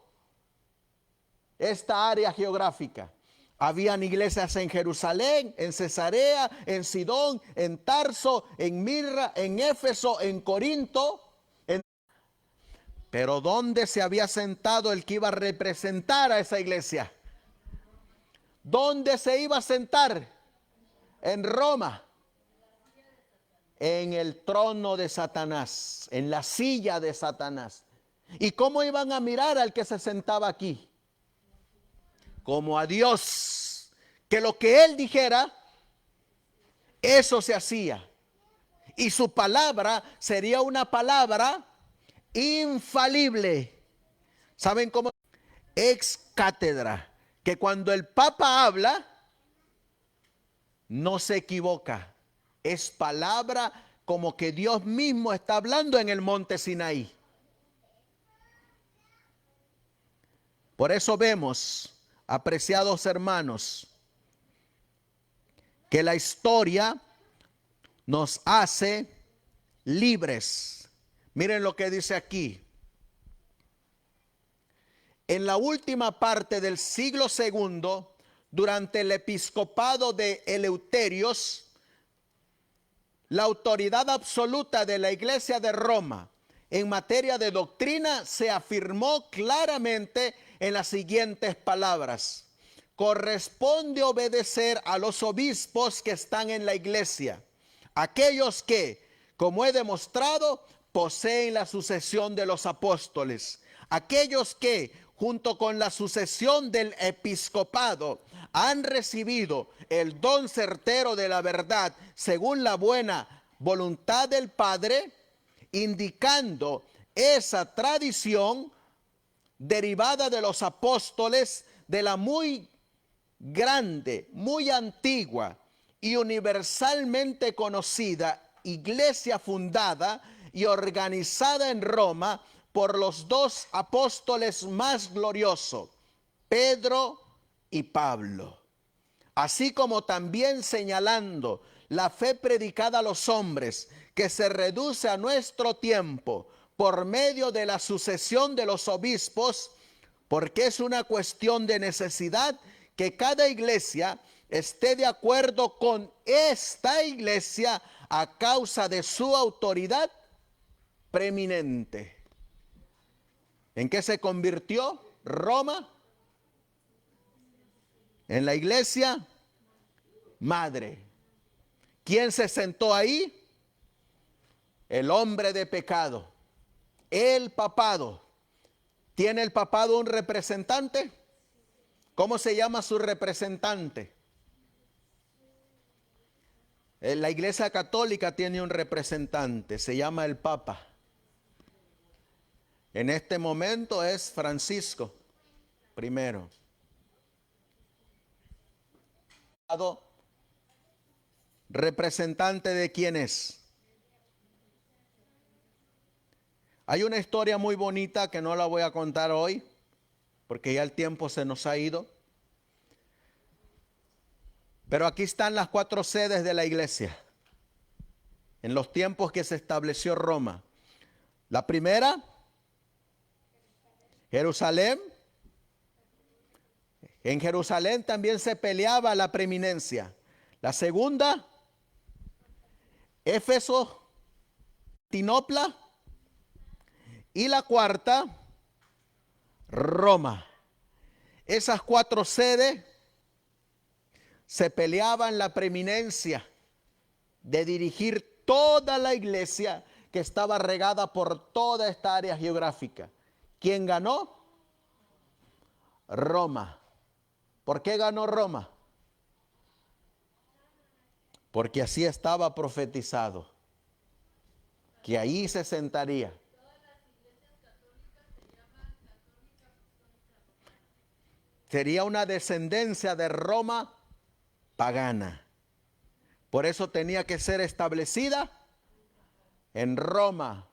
esta área geográfica. Habían iglesias en Jerusalén, en Cesarea, en Sidón, en Tarso, en Mirra, en Éfeso, en Corinto. Pero ¿dónde se había sentado el que iba a representar a esa iglesia? ¿Dónde se iba a sentar? En Roma. En el trono de Satanás, en la silla de Satanás. ¿Y cómo iban a mirar al que se sentaba aquí? Como a Dios, que lo que él dijera, eso se hacía. Y su palabra sería una palabra infalible. ¿Saben cómo? Ex cátedra, que cuando el Papa habla, no se equivoca. Es palabra como que Dios mismo está hablando en el monte Sinaí. Por eso vemos apreciados hermanos, que la historia nos hace libres. Miren lo que dice aquí. En la última parte del siglo II, durante el episcopado de Eleuterios, la autoridad absoluta de la Iglesia de Roma en materia de doctrina se afirmó claramente en las siguientes palabras: corresponde obedecer a los obispos que están en la iglesia, aquellos que, como he demostrado, poseen la sucesión de los apóstoles, aquellos que, junto con la sucesión del episcopado, han recibido el don certero de la verdad según la buena voluntad del Padre, indicando esa tradición derivada de los apóstoles de la muy grande, muy antigua y universalmente conocida iglesia fundada y organizada en Roma por los dos apóstoles más gloriosos, Pedro y Pablo, así como también señalando la fe predicada a los hombres que se reduce a nuestro tiempo por medio de la sucesión de los obispos, porque es una cuestión de necesidad que cada iglesia esté de acuerdo con esta iglesia a causa de su autoridad preeminente. ¿En qué se convirtió Roma? En la iglesia madre. ¿Quién se sentó ahí? El hombre de pecado, el papado. ¿Tiene el papado un representante? ¿Cómo se llama su representante? La Iglesia Católica tiene un representante, se llama el Papa. En este momento es Francisco primero. ¿Representante de quién es? Hay una historia muy bonita que no la voy a contar hoy, porque ya el tiempo se nos ha ido. Pero aquí están las 4 sedes de la iglesia, en los tiempos que se estableció Roma. La primera, Jerusalén. En Jerusalén también se peleaba la preeminencia. La segunda, Éfeso, Constantinopla. Y la cuarta, Roma. Esas 4 sedes se peleaban la preeminencia de dirigir toda la iglesia que estaba regada por toda esta área geográfica. ¿Quién ganó? Roma. ¿Por qué ganó Roma? Porque así estaba profetizado, que ahí se sentaría. Sería una descendencia de Roma pagana. Por eso tenía que ser establecida en Roma.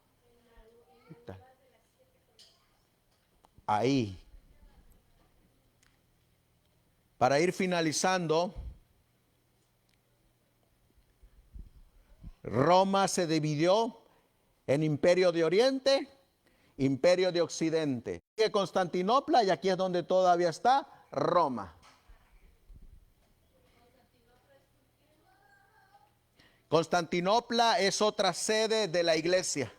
Ahí. Para ir finalizando, Roma se dividió en Imperio de Oriente, Imperio de Occidente. Constantinopla, y aquí es donde todavía está Roma. Constantinopla es otra sede de la iglesia.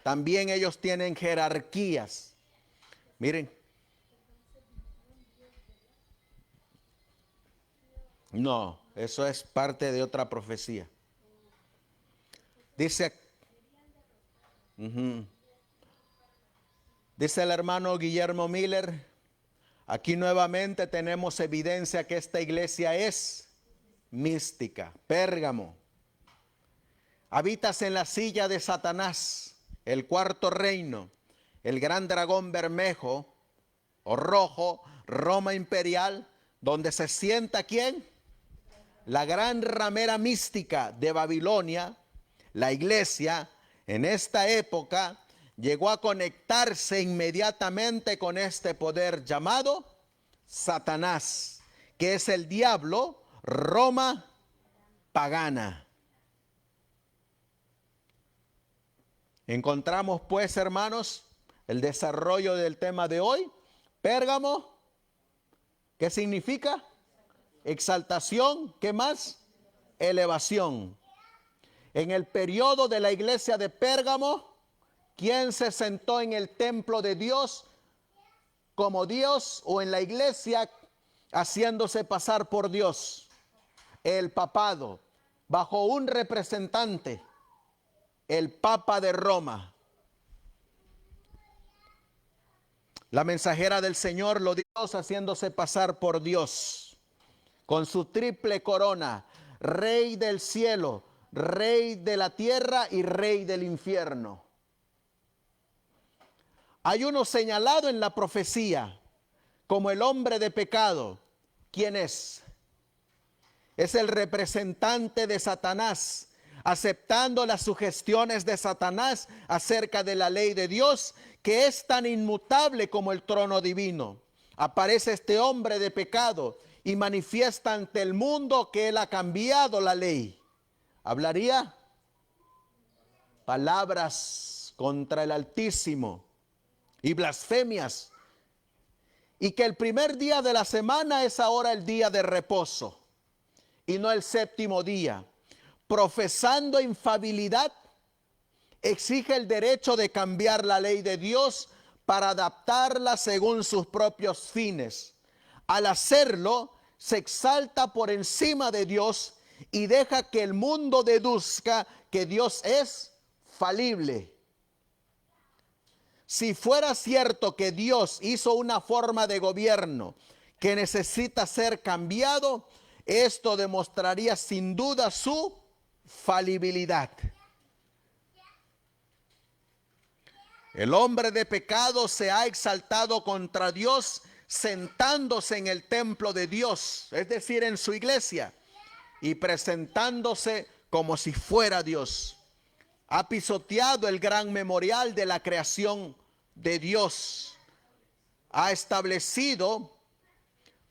También ellos tienen jerarquías. Miren. No, eso es parte de otra profecía. Dice, dice el hermano Guillermo Miller, aquí nuevamente tenemos evidencia que esta iglesia es mística. Pérgamo. Habitas en la silla de Satanás, el cuarto reino, el gran dragón bermejo o rojo, Roma imperial, donde se sienta ¿quién? La gran ramera mística de Babilonia. La iglesia en esta época llegó a conectarse inmediatamente con este poder llamado Satanás, que es el diablo, Roma pagana. Encontramos pues, hermanos, el desarrollo del tema de hoy. Pérgamo, ¿qué significa? Exaltación, ¿qué más? Elevación. En el periodo de la iglesia de Pérgamo, ¿quién se sentó en el templo de Dios como Dios o en la iglesia haciéndose pasar por Dios? El papado, bajo un representante, el Papa de Roma. La mensajera del Señor, lo Dios, haciéndose pasar por Dios, con su triple corona, Rey del cielo, Rey de la tierra y Rey del infierno. Hay uno señalado en la profecía como el hombre de pecado. ¿Quién es? Es el representante de Satanás, aceptando las sugestiones de Satanás acerca de la ley de Dios, que es tan inmutable como el trono divino. Aparece este hombre de pecado y manifiesta ante el mundo que él ha cambiado la ley. Hablaría palabras contra el Altísimo y blasfemias, y que el primer día de la semana es ahora el día de reposo y no el séptimo día. Profesando infalibilidad, exige el derecho de cambiar la ley de Dios para adaptarla según sus propios fines. Al hacerlo, se exalta por encima de Dios y deja que el mundo deduzca que Dios es falible. Si fuera cierto que Dios hizo una forma de gobierno que necesita ser cambiado, esto demostraría sin duda su falibilidad. El hombre de pecado se ha exaltado contra Dios sentándose en el templo de Dios, es decir, en su iglesia, y presentándose como si fuera Dios. Ha pisoteado el gran memorial de la creación de Dios. Ha establecido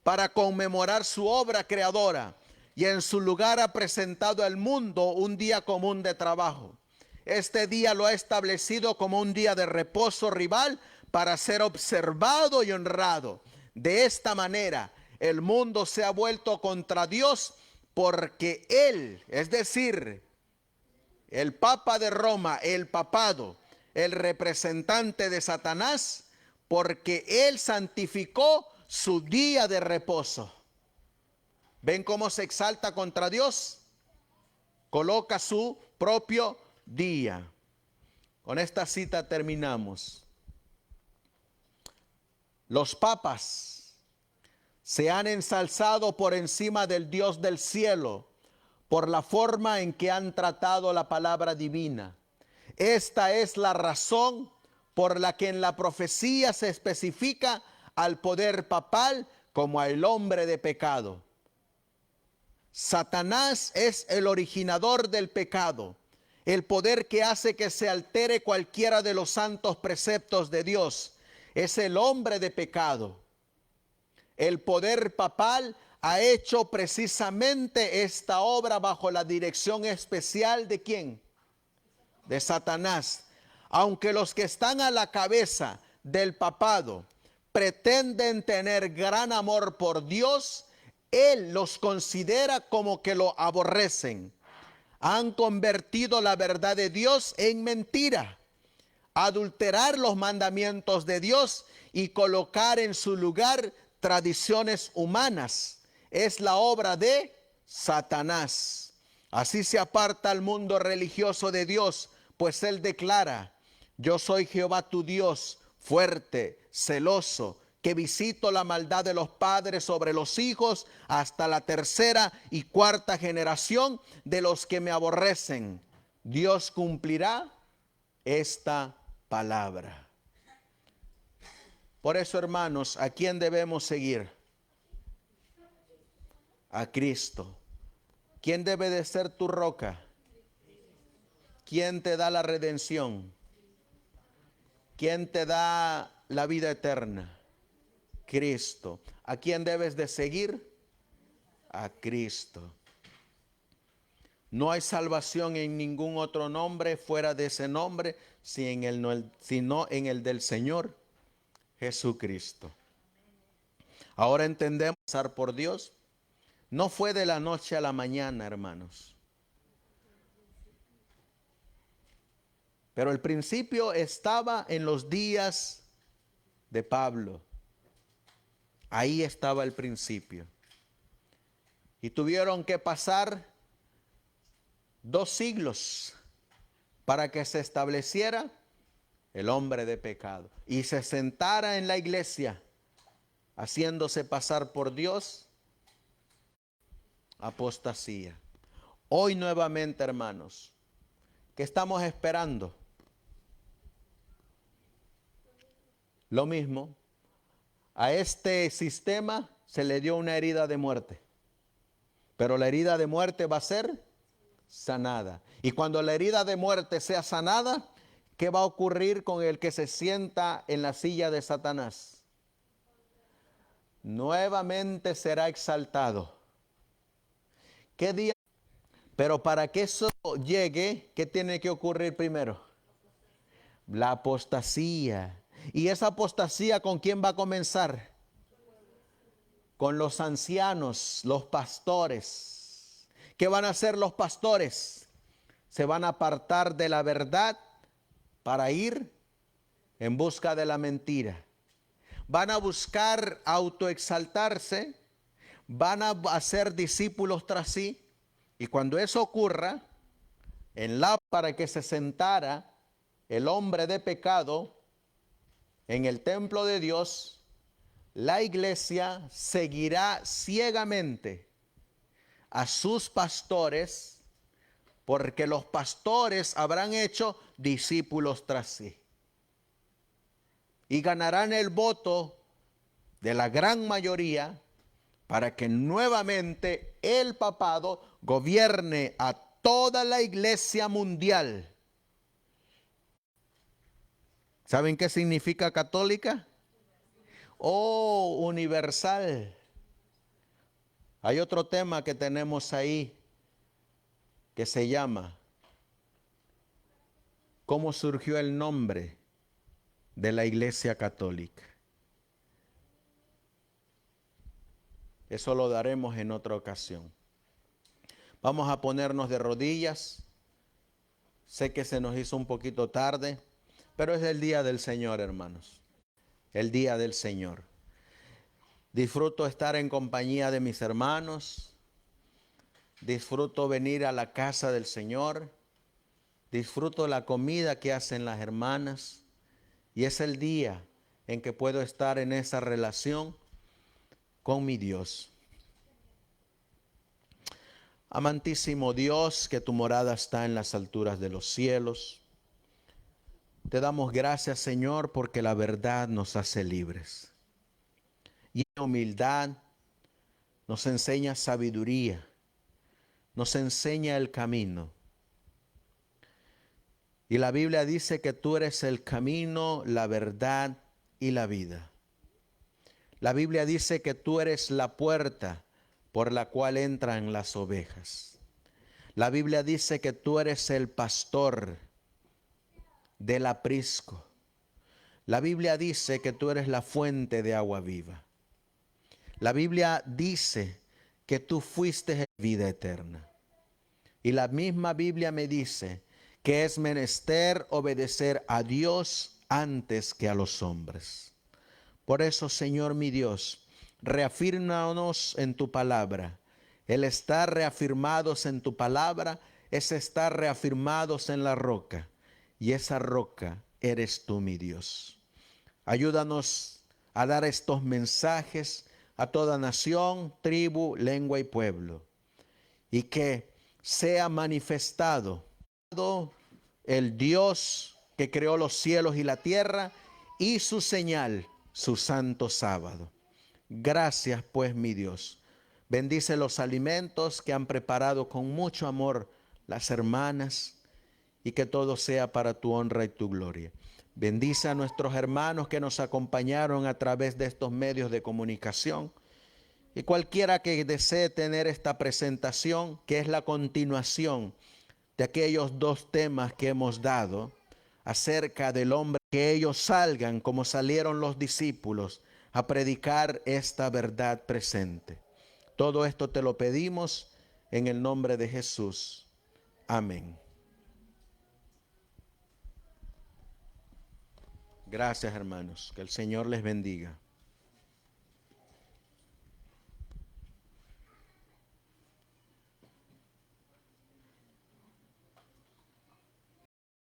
para conmemorar su obra creadora y en su lugar ha presentado al mundo un día común de trabajo. Este día lo ha establecido como un día de reposo rival para ser observado y honrado. De esta manera, el mundo se ha vuelto contra Dios porque él, es decir, el Papa de Roma, el papado, el representante de Satanás, porque él santificó su día de reposo. ¿Ven cómo se exalta contra Dios? Coloca su propio día. Con esta cita terminamos. Los papas se han ensalzado por encima del Dios del cielo por la forma en que han tratado la palabra divina. Esta es la razón por la que en la profecía se especifica al poder papal como al hombre de pecado. Satanás es el originador del pecado, el poder que hace que se altere cualquiera de los santos preceptos de Dios. Es el hombre de pecado. El poder papal ha hecho precisamente esta obra bajo la dirección especial ¿de quién? De Satanás. Aunque los que están a la cabeza del papado pretenden tener gran amor por Dios, él los considera como que lo aborrecen. Han convertido la verdad de Dios en mentira, adulterar los mandamientos de Dios y colocar en su lugar tradiciones humanas. Es la obra de Satanás. Así se aparta el mundo religioso de Dios, pues él declara: yo soy Jehová tu Dios, fuerte, celoso, que visito la maldad de los padres sobre los hijos hasta la tercera y cuarta generación de los que me aborrecen. Dios cumplirá esta palabra. Por eso, hermanos, ¿a quién debemos seguir? A Cristo. ¿Quién debe de ser tu roca? ¿Quién te da la redención? ¿Quién te da la vida eterna? Cristo. ¿A quién debes de seguir? A Cristo. No hay salvación en ningún otro nombre fuera de ese nombre, sino en el del Señor Jesucristo. Ahora entendemos pasar por Dios. No fue de la noche a la mañana, hermanos. Pero el principio estaba en los días de Pablo. Ahí estaba el principio. Y tuvieron que pasar 2 siglos para que se estableciera el hombre de pecado y se sentara en la iglesia haciéndose pasar por Dios. Apostasía. Hoy nuevamente, hermanos, ¿qué estamos esperando? Lo mismo. A este sistema se le dio una herida de muerte, pero la herida de muerte va a ser sanada. Y cuando la herida de muerte sea sanada, ¿qué va a ocurrir con el que se sienta en la silla de Satanás? Nuevamente será exaltado. ¿Qué día? Pero para que eso llegue, ¿qué tiene que ocurrir primero? La apostasía. ¿Y esa apostasía con quién va a comenzar? Con los ancianos, los pastores. ¿Qué van a hacer los pastores? Se van a apartar de la verdad para ir en busca de la mentira. Van a buscar autoexaltarse, van a hacer discípulos tras sí, y cuando eso ocurra, para que se sentara el hombre de pecado en el templo de Dios, la iglesia seguirá ciegamente a sus pastores, porque los pastores habrán hecho discípulos tras sí. Y ganarán el voto de la gran mayoría para que nuevamente el papado gobierne a toda la iglesia mundial. ¿Saben qué significa católica? Oh, universal. Hay otro tema que tenemos ahí que se llama ¿cómo surgió el nombre de la Iglesia Católica? Eso lo daremos en otra ocasión. Vamos a ponernos de rodillas. Sé que se nos hizo un poquito tarde, pero es el día del Señor, hermanos. El día del Señor. Disfruto estar en compañía de mis hermanos. Disfruto venir a la casa del Señor. Disfruto la comida que hacen las hermanas. Y es el día en que puedo estar en esa relación con mi Dios. Amantísimo Dios, que tu morada está en las alturas de los cielos. Te damos gracias, Señor, porque la verdad nos hace libres. Y en humildad nos enseña sabiduría, nos enseña el camino. Y la Biblia dice que tú eres el camino, la verdad y la vida. La Biblia dice que tú eres la puerta por la cual entran las ovejas. La Biblia dice que tú eres el pastor del aprisco. La Biblia dice que tú eres la fuente de agua viva. La Biblia dice que tú fuiste vida eterna. Y la misma Biblia me dice que es menester obedecer a Dios antes que a los hombres. Por eso, Señor mi Dios, reafírmanos en tu palabra. El estar reafirmados en tu palabra es estar reafirmados en la roca. Y esa roca eres tú, mi Dios. Ayúdanos a dar estos mensajes a toda nación, tribu, lengua y pueblo. Y que sea manifestado el Dios que creó los cielos y la tierra y su señal, su santo sábado. Gracias pues, mi Dios. Bendice los alimentos que han preparado con mucho amor las hermanas y que todo sea para tu honra y tu gloria. Bendice a nuestros hermanos que nos acompañaron a través de estos medios de comunicación. Y cualquiera que desee tener esta presentación, que es la continuación de aquellos dos temas que hemos dado acerca del hombre, que ellos salgan como salieron los discípulos a predicar esta verdad presente. Todo esto te lo pedimos en el nombre de Jesús. Amén. Gracias, hermanos. Que el Señor les bendiga.